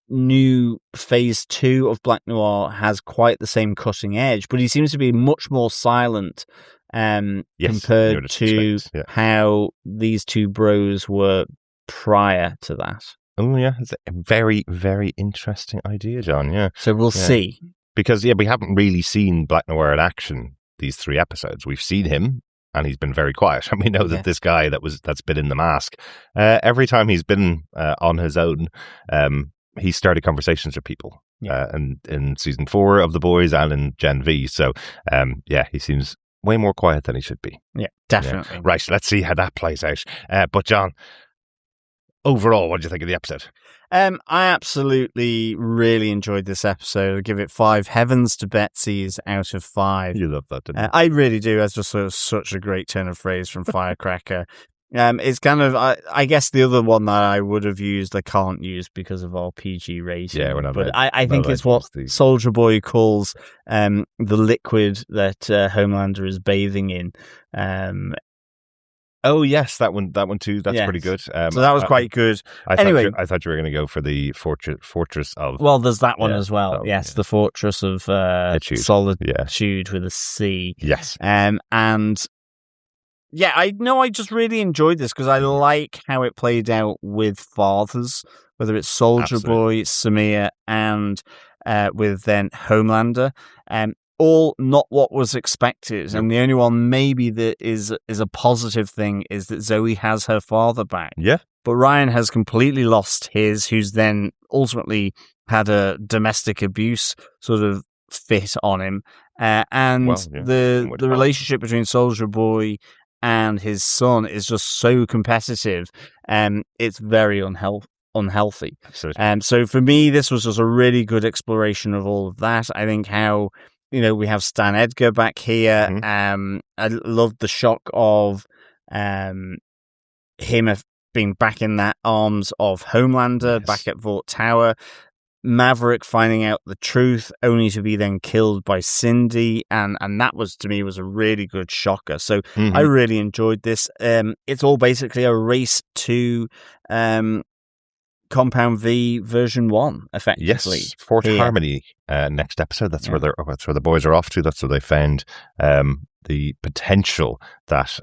new phase 2 of Black Noir has quite the same cutting edge, but he seems to be much more silent compared to how these two bros were prior to that. Oh yeah, it's a very, very interesting idea, John. Yeah. So we'll see. Because we haven't really seen Black Noir in action these 3 episodes. We've seen him, and he's been very quiet. And we know that this guy that's been in the mask, every time he's been on his own, he started conversations with people. And in season 4 of The Boys and in Gen V. So he seems way more quiet than he should be. Yeah, definitely. Yeah. Right, let's see how that plays out. But John, overall, what did you think of the episode? I absolutely really enjoyed this episode. I give it 5 heavens to Betsy's out of 5. You love that, didn't you? I really do. That's just such a great turn of phrase from Firecracker. It's kind of, I guess the other one that I would have used, I can't use because of our PG rating. Yeah, we're not. But I think it's what Soldier Boy calls the liquid that Homelander is bathing in. Oh yes, that one too. That's pretty good. So that was quite good. I thought you were going to go for the fortress of. Well, there's that one as well. The fortress of Solitude with a C. Yes. I just really enjoyed this because I like how it played out with fathers, whether it's Soldier Boy, Samir, and with then Homelander. All not what was expected, and the only one maybe that is a positive thing is that Zoe has her father back. Yeah, but Ryan has completely lost his, who's then ultimately had a domestic abuse sort of fit on him, the relationship between Soldier Boy and his son is just so competitive, and it's very unhealthy. And so for me, this was just a really good exploration of all of that. I think how. We have Stan Edgar back here. I loved the shock of him being back in the arms of Homelander, back at Vought Tower. Maverick finding out the truth, only to be then killed by Cindy, and that was, to me, was a really good shocker. So I really enjoyed this. It's all basically a race to Compound V version 1, effectively. Yes, Fort Harmony. Next episode. That's where the boys are off to. That's where they found the potential that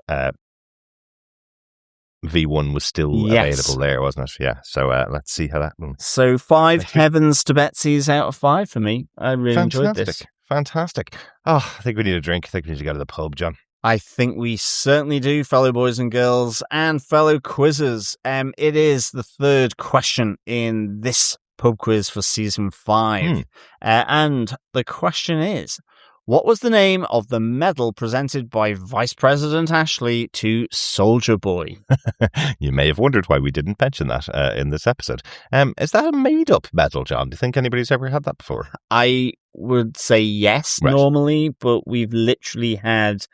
V1 was still available there, wasn't it? Yeah. So let's see how that one. So 5 heavens to Betsy's out of 5 for me. I really enjoyed this. Fantastic. Oh, I think we need a drink. I think we need to go to the pub, John. I think we certainly do, fellow boys and girls and fellow quizzers. It is the 3rd question in this pub quiz for season 5. And the question is, what was the name of the medal presented by Vice President Ashley to Soldier Boy? You may have wondered why we didn't mention that in this episode. Is that a made-up medal, John? Do you think anybody's ever had that before? I would say yes, normally, but we've literally had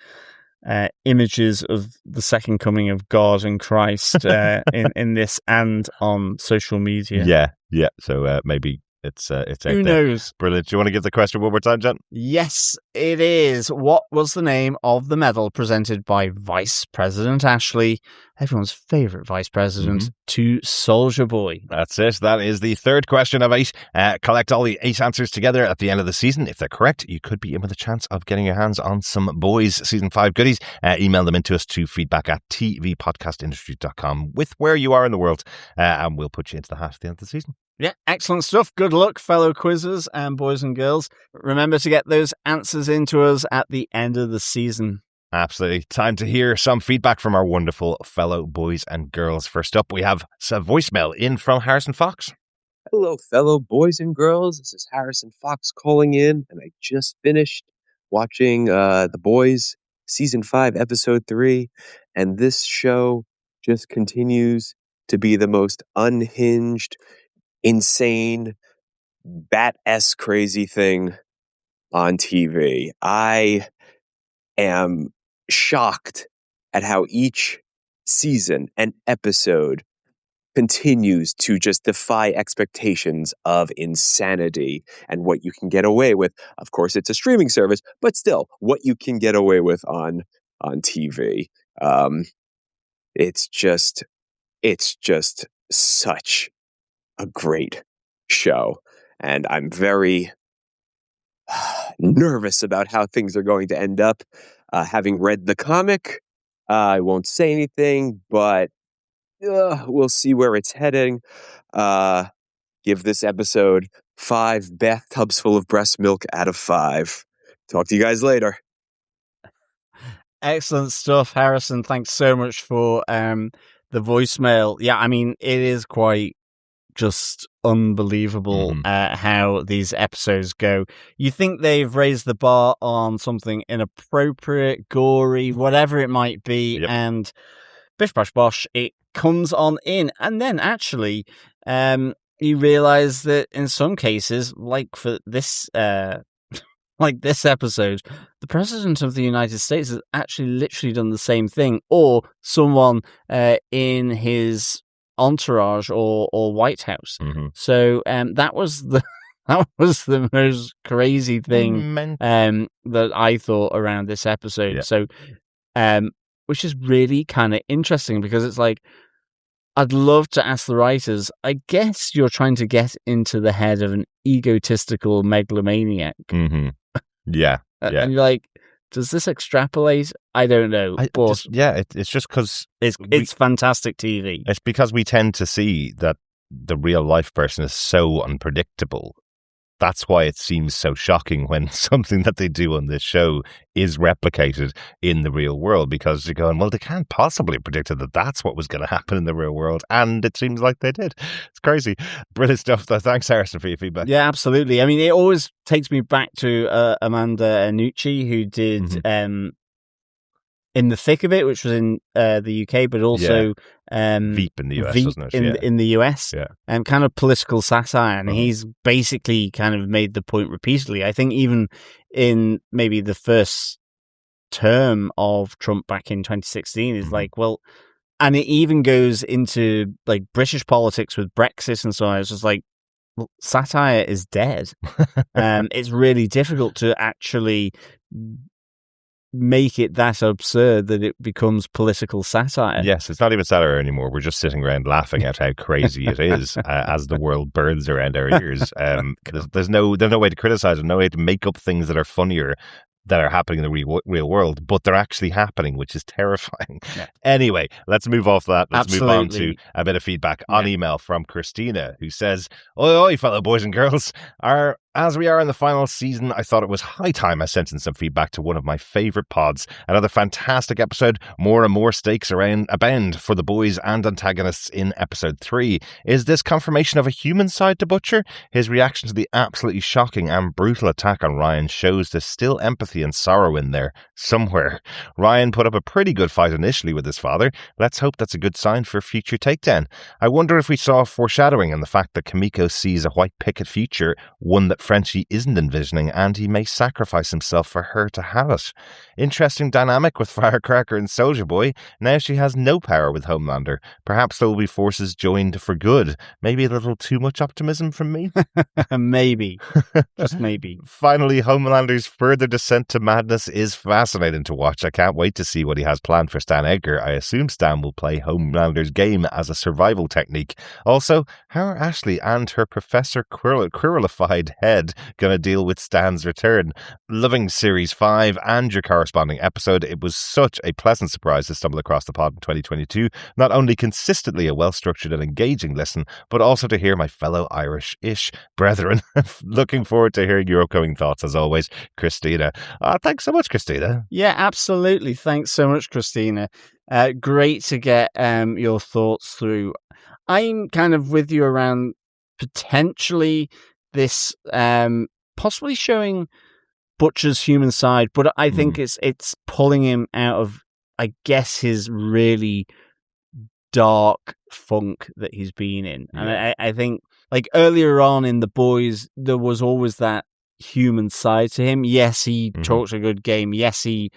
images of the second coming of God and Christ in this and on social media. Yeah. So maybe it's out there. Who knows? Brilliant. Do you want to give the question one more time, John? Yes, it is. What was the name of the medal presented by Vice President Ashley, everyone's favourite Vice President, to Soldier Boy? That's it. That is the 3rd question of 8. Collect all the 8 answers together at the end of the season. If they're correct, you could be in with a chance of getting your hands on some Boys Season 5 goodies. Email them into us to feedback@tvpodcastindustries.com with where you are in the world, and we'll put you into the hat at the end of the season. Yeah, excellent stuff. Good luck, fellow quizzers and boys and girls. Remember to get those answers into us at the end of the season. Absolutely. Time to hear some feedback from our wonderful fellow boys and girls. First up, we have a voicemail in from Harrison Fox. Hello, fellow boys and girls. This is Harrison Fox calling in, and I just finished watching The Boys Season 5, Episode 3, and this show just continues to be the most unhinged, insane, bat-esque crazy thing on TV. I am shocked at how each season and episode continues to just defy expectations of insanity and what you can get away with. Of course, it's a streaming service, but still, what you can get away with on TV. It's just such a great show, and I'm very nervous about how things are going to end up. Having read the comic, I won't say anything, but we'll see where it's heading. Give this episode 5 bathtubs full of breast milk out of 5. Talk to you guys later. Excellent stuff, Harrison. Thanks so much for the voicemail. Yeah, I mean, it is quite just unbelievable how these episodes go. You think they've raised the bar on something inappropriate, gory, whatever it might be, and bish bash bosh, it comes on in. And then actually, you realize that in some cases, like for this this episode, the President of the United States has actually literally done the same thing, or someone in his entourage or White House. So that was the most crazy thing that I thought around this episode. So which is really kind of interesting, because it's like, I'd love to ask the writers, I guess you're trying to get into the head of an egotistical megalomaniac. Yeah. And you're like, does this extrapolate? I don't know. It's just because it's fantastic TV. It's because we tend to see that the real life person is so unpredictable. That's why it seems so shocking when something that they do on this show is replicated in the real world, because you're going, well, they can't possibly have predicted that that's what was going to happen in the real world. And it seems like they did. It's crazy. Brilliant stuff. Thanks, Harrison, for your feedback. Yeah, absolutely. I mean, it always takes me back to Amanda Annucci, who did In the Thick of It, which was in the UK, but also Veep in the US, Veep wasn't it? in the US, and kind of political satire. And he's basically kind of made the point repeatedly. I think even in maybe the first term of Trump back in 2016 is like, well, and it even goes into like British politics with Brexit and so on. It's just like, well, satire is dead. It's really difficult to actually make it that absurd that it becomes political satire. Yes, it's not even satire anymore. We're just sitting around laughing at how crazy it is as the world burns around our ears. There's no way to criticize it, no way to make up things that are funnier that are happening in the real world, but they're actually happening, which is terrifying. Anyway, let's move off that. Let's move on to a bit of feedback on email from Christina, who says, oi, oi, fellow boys and girls. As we are in the final season, I thought it was high time I sent in some feedback to one of my favourite pods. Another fantastic episode, more and more stakes abound for the boys and antagonists in episode 3. Is this confirmation of a human side to Butcher? His reaction to the absolutely shocking and brutal attack on Ryan shows there's still empathy and sorrow in there, somewhere. Ryan put up a pretty good fight initially with his father. Let's hope that's a good sign for future takedown. I wonder if we saw foreshadowing in the fact that Kimiko sees a white picket future, one that Frenchie isn't envisioning, and he may sacrifice himself for her to have it. Interesting dynamic with Firecracker and Soldier Boy. Now she has no power with Homelander. Perhaps there will be forces joined for good. Maybe a little too much optimism from me? Maybe. Just maybe. Finally, Homelander's further descent to madness is fascinating to watch. I can't wait to see what he has planned for Stan Edgar. I assume Stan will play Homelander's game as a survival technique. Also, how are Ashley and her Professor Quirrellified head head going to deal with Stan's return? Loving Series 5 and your corresponding episode. It was such a pleasant surprise to stumble across the pod in 2022. Not only consistently a well-structured and engaging listen, but also to hear my fellow Irish-ish brethren. Looking forward to hearing your upcoming thoughts, as always, Christina. Thanks so much, Christina. Yeah, absolutely. Thanks so much, Christina. Great to get your thoughts through. I'm kind of with you around potentially this possibly showing Butcher's human side, but I think it's pulling him out of, I guess, his really dark funk that he's been in. And I think, like, earlier on in The Boys, there was always that human side to him. Yes, he talked a good game. Yes, he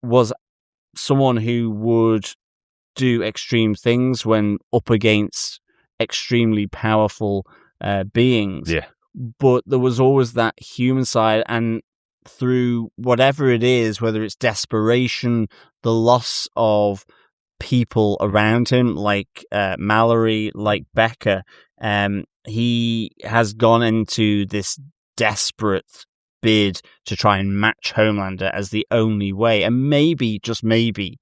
was someone who would do extreme things when up against extremely powerful beings. Yeah. But there was always that human side, and through whatever it is, whether it's desperation, the loss of people around him, like Mallory, like Becca, he has gone into this desperate bid to try and match Homelander as the only way. And maybe, just maybe,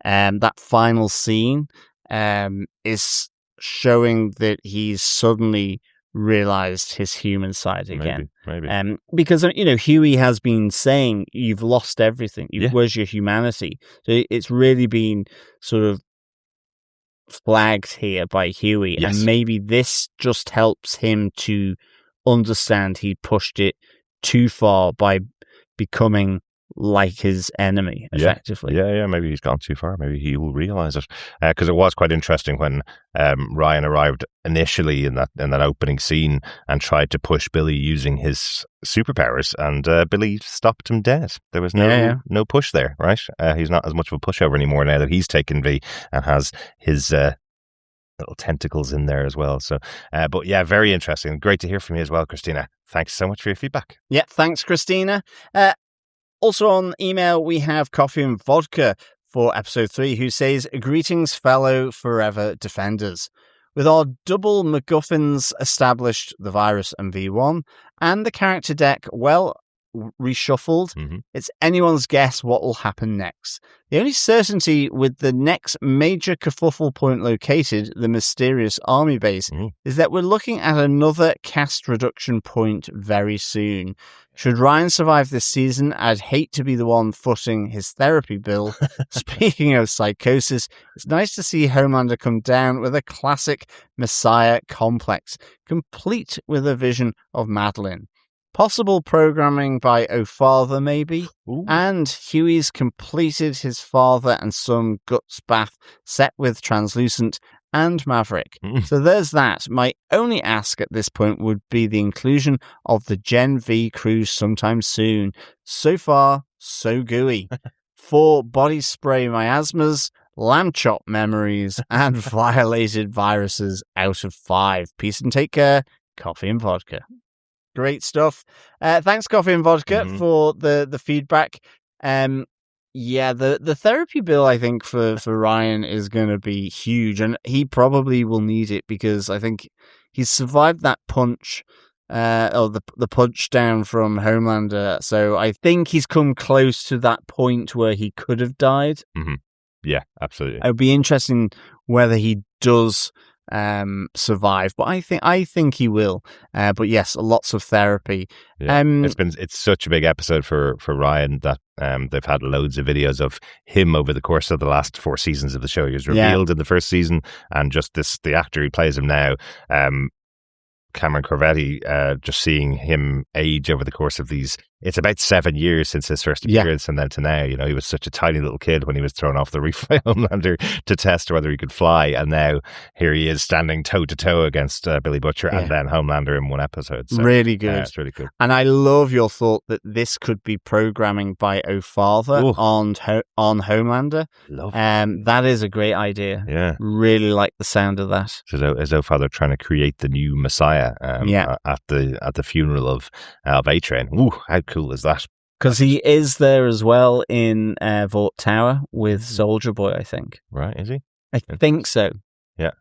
that final scene is showing that he's suddenly realized his human side again. Maybe. Because, Huey has been saying, you've lost everything. Where's your humanity? So it's really been sort of flagged here by Huey. Yes. And maybe this just helps him to understand he pushed it too far by becoming like his enemy, effectively. Yeah, maybe he's gone too far. Maybe he will realize it. Because it was quite interesting when Ryan arrived initially in that opening scene and tried to push Billy using his superpowers, and Billy stopped him dead. There was no push there, right? He's not as much of a pushover anymore now that he's taken V and has his little tentacles in there as well. So, but yeah, very interesting. Great to hear from you as well, Christina. Thanks so much for your feedback. Yeah, thanks, Christina. Also on email, we have Coffee and Vodka for episode 3, who says, "Greetings, fellow forever defenders. With our double MacGuffins established, the virus and V1, and the character deck well reshuffled, it's anyone's guess what will happen next. The only certainty with the next major kerfuffle point located, the mysterious army base, is that we're looking at another cast reduction point very soon. Should Ryan survive this season, I'd hate to be the one footing his therapy bill. Speaking of psychosis, it's nice to see Homelander come down with a classic Messiah complex, complete with a vision of Madelyn. Possible programming by O'Father, maybe. Ooh. And Huey's completed his father and son guts bath set with Translucent and Maverick. So there's that. My only ask at this point would be the inclusion of the Gen V crew sometime soon. So far, so gooey. 4 body spray miasmas, lamb chop memories, and violated viruses out of 5. Peace and take care. Coffee and Vodka." Great stuff. Thanks, Coffee and Vodka, for the feedback. The therapy bill, I think, for Ryan is going to be huge, and he probably will need it because I think he's survived that punch, the punch down from Homelander. So I think he's come close to that point where he could have died. Yeah, absolutely. It would be interesting whether he does survive, but I think he will. But yes, lots of therapy. Yeah. It's such a big episode for Ryan that they've had loads of videos of him over the course of the last 4 seasons of the show. He was revealed in the first season, and just the actor who plays him now, Cameron Corvetti, just seeing him age over the course of these. It's about 7 years since his first appearance, and then to now, he was such a tiny little kid when he was thrown off the roof by Homelander to test whether he could fly, and now here he is standing toe to toe against Billy Butcher and then Homelander in one episode. So, really good. It's really cool. And I love your thought that this could be programming by O'Father on Homelander. Love that is a great idea. Yeah, really like the sound of that. So is O'Father trying to create the new Messiah? At the funeral of A-Train. Ooh, how cool is that? Because he is there as well in Vought Tower with Soldier Boy, I think. Right, is he? I think so. Yeah.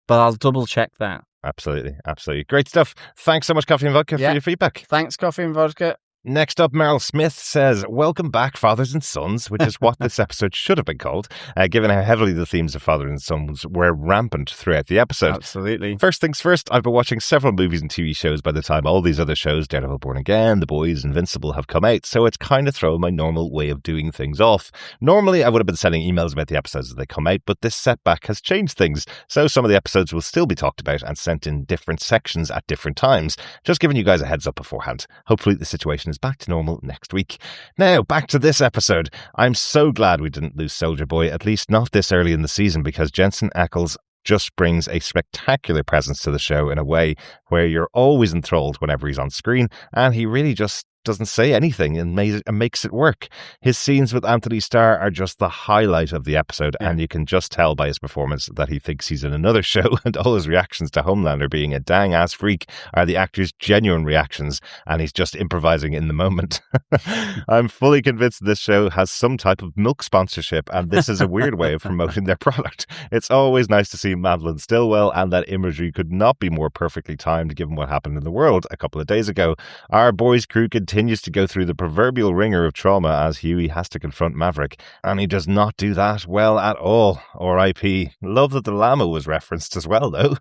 But I'll double check that. Absolutely. Great stuff. Thanks so much, Coffee and Vodka, for your feedback. Thanks, Coffee and Vodka. Next up, Meryl Smith says, welcome back, fathers and sons, which is what this episode should have been called, given how heavily the themes of father and sons were rampant throughout the episode. Absolutely. First things first, I've been watching several movies and TV shows by the time all these other shows, Daredevil Born Again, The Boys, Invincible, have come out, so it's kind of thrown my normal way of doing things off. Normally, I would have been sending emails about the episodes as they come out, but this setback has changed things, so some of the episodes will still be talked about and sent in different sections at different times. Just giving you guys a heads up beforehand. Hopefully the situation is back to normal next week. Now, back to this episode. I'm so glad we didn't lose Soldier Boy, at least not this early in the season, because Jensen Ackles just brings a spectacular presence to the show in a way where you're always enthralled whenever he's on screen, and he really just doesn't say anything and makes it work. His scenes with Anthony Starr are just the highlight of the episode, and you can just tell by his performance that he thinks he's in another show, and all his reactions to Homelander being a dang-ass freak are the actor's genuine reactions, and he's just improvising in the moment. I'm fully convinced this show has some type of milk sponsorship, and this is a weird way of promoting their product. It's always nice to see Madelyn Stillwell, and that imagery could not be more perfectly timed given what happened in the world a couple of days ago. Our boys' crew continues to go through the proverbial ringer of trauma as Huey has to confront Maverick, and he does not do that well at all. R.I.P. Love that the llama was referenced as well, though.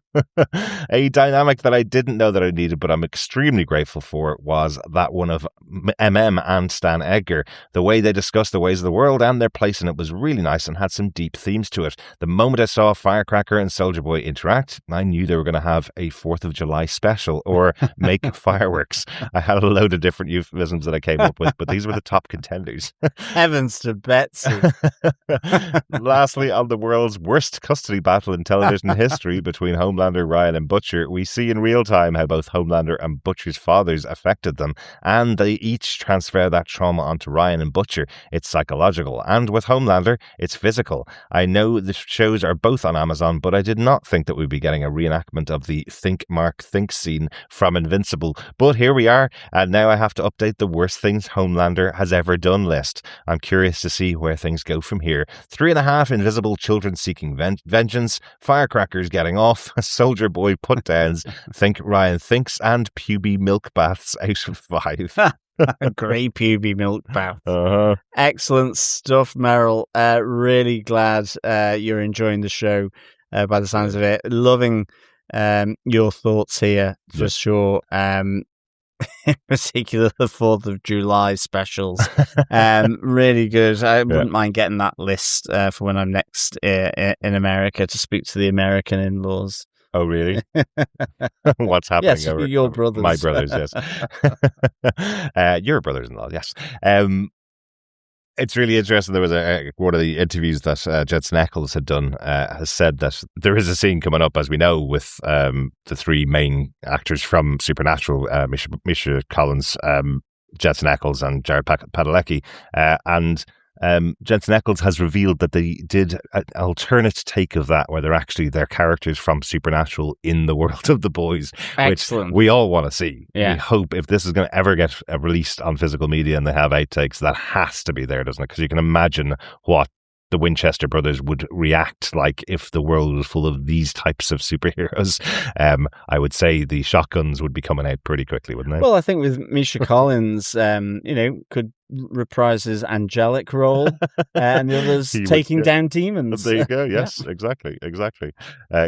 A dynamic that I didn't know that I needed, but I'm extremely grateful for, was that one of MM and Stan Edgar. The way they discussed the ways of the world and their place in it was really nice and had some deep themes to it. The moment I saw Firecracker and Soldier Boy interact, I knew they were going to have a 4th of July special or make fireworks. I had a load of different euphemisms that I came up with, but these were the top contenders. Heavens to Betsy. Lastly, on the world's worst custody battle in television history between Homelander, Ryan and Butcher, we see in real time how both Homelander and Butcher's fathers affected them, and they each transfer that trauma onto Ryan and Butcher. It's psychological, and with Homelander, it's physical. I know the shows are both on Amazon, but I did not think that we'd be getting a reenactment of the Think Mark Think scene from Invincible, but here we are, and now I have to update the worst things Homelander has ever done list. I'm curious to see where things go from here. 3.5 invisible children seeking vengeance, firecrackers getting off, Soldier Boy put downs, Think Ryan Thinks, and puby milk baths out of 5. Grey puby milk bath. Uh-huh. Excellent stuff, Meryl. Really glad you're enjoying the show by the sounds of it. Loving your thoughts here for sure. In particular, the 4th of July specials. Really good. I wouldn't mind getting that list for when I'm next in America to speak to the American in-laws. Oh, really? What's happening? Yes, your brothers. My brothers, yes. Your brothers-in-law, yes. It's really interesting. There was one of the interviews that Jensen Ackles had done has said that there is a scene coming up, as we know, with the 3 main actors from Supernatural, Misha Collins, Jensen Ackles, and Jared Padalecki, and Jensen Ackles has revealed that they did an alternate take of that, where they're characters from Supernatural in the world of The Boys. Excellent. Which we all want to see. Yeah. We hope, if this is going to ever get released on physical media and they have outtakes, that has to be there, doesn't it? Because you can imagine what the Winchester brothers would react like if the world was full of these types of superheroes. I would say the shotguns would be coming out pretty quickly, wouldn't they? Well, I think with Misha Collins, could reprise his angelic role, and the others taking down demons. There you go. Yes, exactly.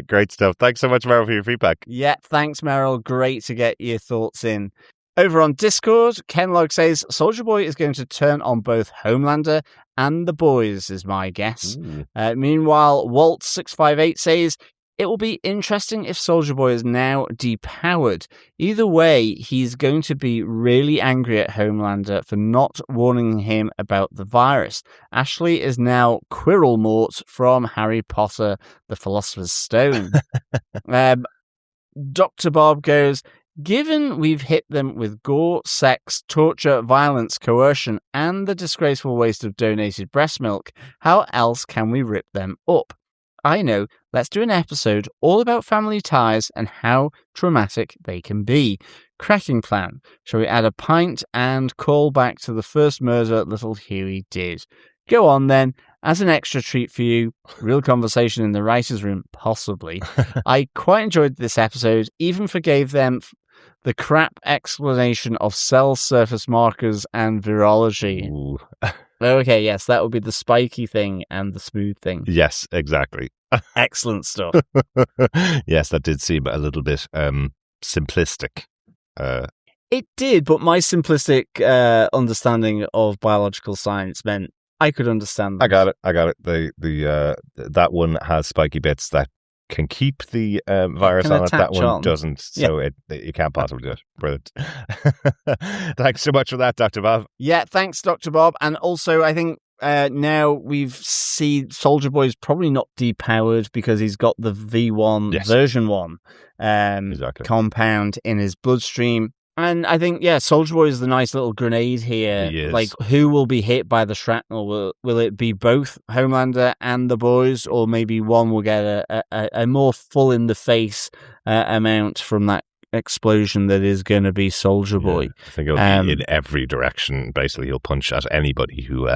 Great stuff. Thanks so much, Meryl, for your feedback. Yeah, thanks, Meryl. Great to get your thoughts in. Over on Discord, Kenlog says Soldier Boy is going to turn on both Homelander and the boys, is my guess. Meanwhile, Walt658 says it will be interesting if Soldier Boy is now depowered. Either way, he's going to be really angry at Homelander for not warning him about the virus. Ashley is now Quirrell-Mort from Harry Potter, the Philosopher's Stone. Dr. Bob goes, given we've hit them with gore, sex, torture, violence, coercion, and the disgraceful waste of donated breast milk, how else can we rip them up? I know, let's do an episode all about family ties and how traumatic they can be. Cracking plan. Shall we add a pint and call back to the first murder little Huey did? Go on then, As an extra treat for you, real conversation in the writer's room, possibly. I quite enjoyed this episode, even forgave them the crap explanation of cell surface markers and virology. Ooh. Okay, yes, that would be the spiky thing and the smooth thing. Yes, exactly. Excellent stuff. Yes, that did seem a little bit simplistic. It did, but my simplistic understanding of biological science meant I could understand that. I got it. The that one has spiky bits that can keep the virus on it. That one doesn't, so you can't possibly do it. Brilliant. Thanks so much for that, Dr. Bob. Yeah, thanks, Dr. Bob. And also, I think now we've seen Soldier Boy's probably not depowered because he's got the V1 version 1 compound in his bloodstream. And I think, Soldier Boy is the nice little grenade here. He is. Like, who will be hit by the shrapnel? Will it be both Homelander and the boys, or maybe one will get a more full in the face amount from that explosion that is going to be Soldier Boy? I think it'll be in every direction. Basically, he'll punch at anybody who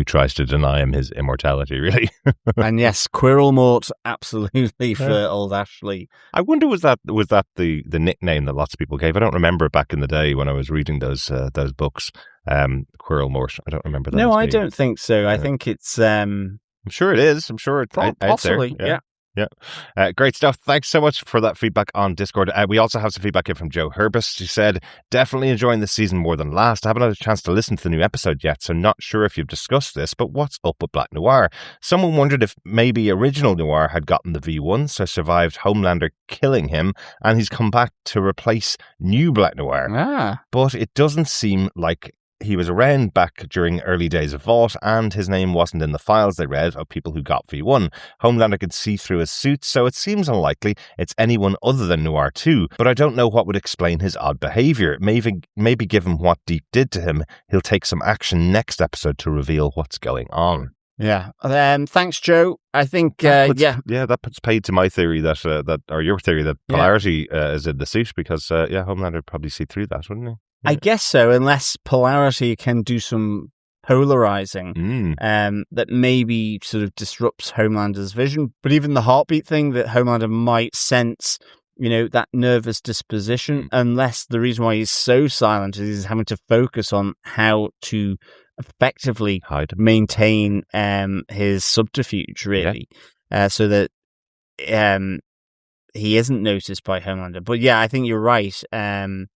tries to deny him his immortality, really. And yes, Quirrell Mort, absolutely, for old Ashley. I wonder, was that the nickname that lots of people gave? I don't remember back in the day when I was reading those books. Quirrell Mort. I don't remember that. No, I don't think so. I think it's... I'm sure it is. I'm sure it's possibly, yeah. Yeah. Great stuff. Thanks so much for that feedback on Discord. We also have some feedback here from Joe Herbist. She said, definitely enjoying this season more than last. I haven't had a chance to listen to the new episode yet, so not sure if you've discussed this, but what's up with Black Noir? Someone wondered if maybe original Noir had gotten the V1, so survived Homelander killing him, and he's come back to replace new Black Noir. But it doesn't seem like he was around back during early days of Vought, and his name wasn't in the files they read of people who got V1. Homelander could see through his suit, so it seems unlikely it's anyone other than Noir 2, but I don't know what would explain his odd behaviour. Maybe given what Deep did to him, he'll take some action next episode to reveal what's going on. Yeah. Thanks, Joe. I think, that puts paid to my theory that or your theory that polarity is in the suit, because, Homelander would probably see through that, wouldn't he? I guess so, unless polarity can do some polarizing that maybe sort of disrupts Homelander's vision. But even the heartbeat thing, that Homelander might sense, that nervous disposition, unless the reason why he's so silent is he's having to focus on how to effectively maintain his subterfuge, really, so that he isn't noticed by Homelander. But I think you're right.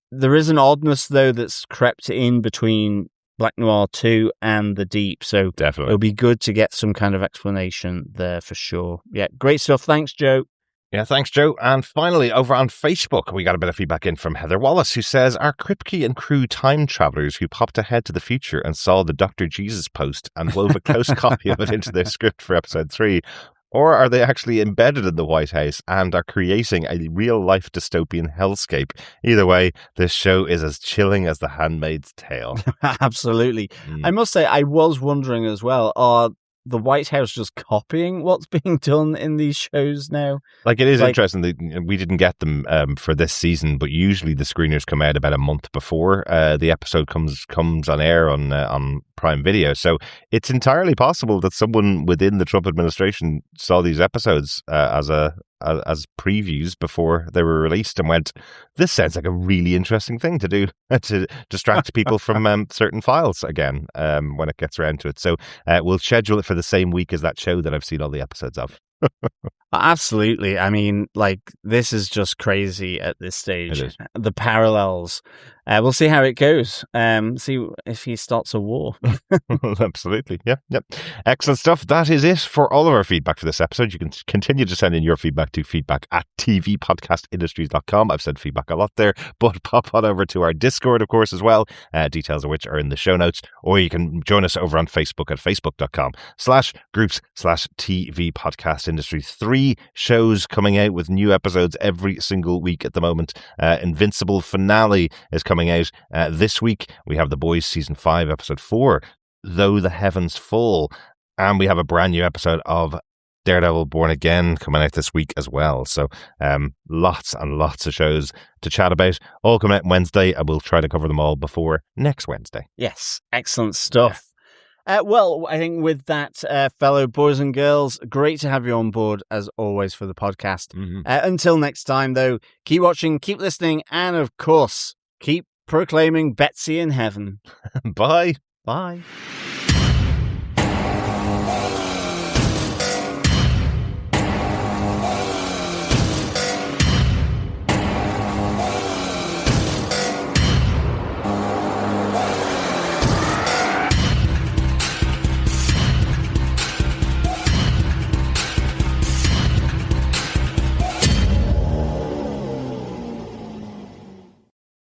There is an oddness, though, that's crept in between Black Noir 2 and the Deep, so definitely it'll be good to get some kind of explanation there for sure. Yeah, great stuff. Thanks, Joe. Yeah, thanks, Joe. And finally, over on Facebook, we got a bit of feedback in from Heather Wallace, who says, are Kripke and crew time travelers who popped ahead to the future and saw the Dr. Jesus post and wove a close copy of it into their script for episode 3? Or are they actually embedded in the White House and are creating a real-life dystopian hellscape? Either way, this show is as chilling as The Handmaid's Tale. Absolutely. I must say, I was wondering as well, are the White House just copying what's being done in these shows now? Like, it is interesting that we didn't get them for this season, but usually the screeners come out about a month before the episode comes on air on Prime Video. So it's entirely possible that someone within the Trump administration saw these episodes as previews before they were released and went, this sounds like a really interesting thing to do to distract people from certain files again when it gets around to it. So we'll schedule it for the same week as that show that I've seen all the episodes of. Absolutely. I mean, this is just crazy at this stage. The parallels. We'll see how it goes. See if he starts a war. Absolutely. Yep. Excellent stuff. That is it for all of our feedback for this episode. You can continue to send in your feedback to feedback@tvpodcastindustries.com. I've said feedback a lot there, but pop on over to our Discord, of course, as well. Details of which are in the show notes, or you can join us over on Facebook at facebook.com/groups/TV Podcast Industry. 3 shows coming out with new episodes every single week at the moment. Invincible finale is coming out this week. We have The Boys Season 5, Episode 4, Though the Heavens Fall. And we have a brand new episode of Daredevil Born Again coming out this week as well. So lots and lots of shows to chat about. All coming out Wednesday, and we'll try to cover them all before next Wednesday. Yes, excellent stuff. Well, I think with that, fellow boys and girls, great to have you on board, as always, for the podcast. Mhm. Until next time, though, keep watching, keep listening, and, of course, keep proclaiming Betsy in heaven. Bye. Bye.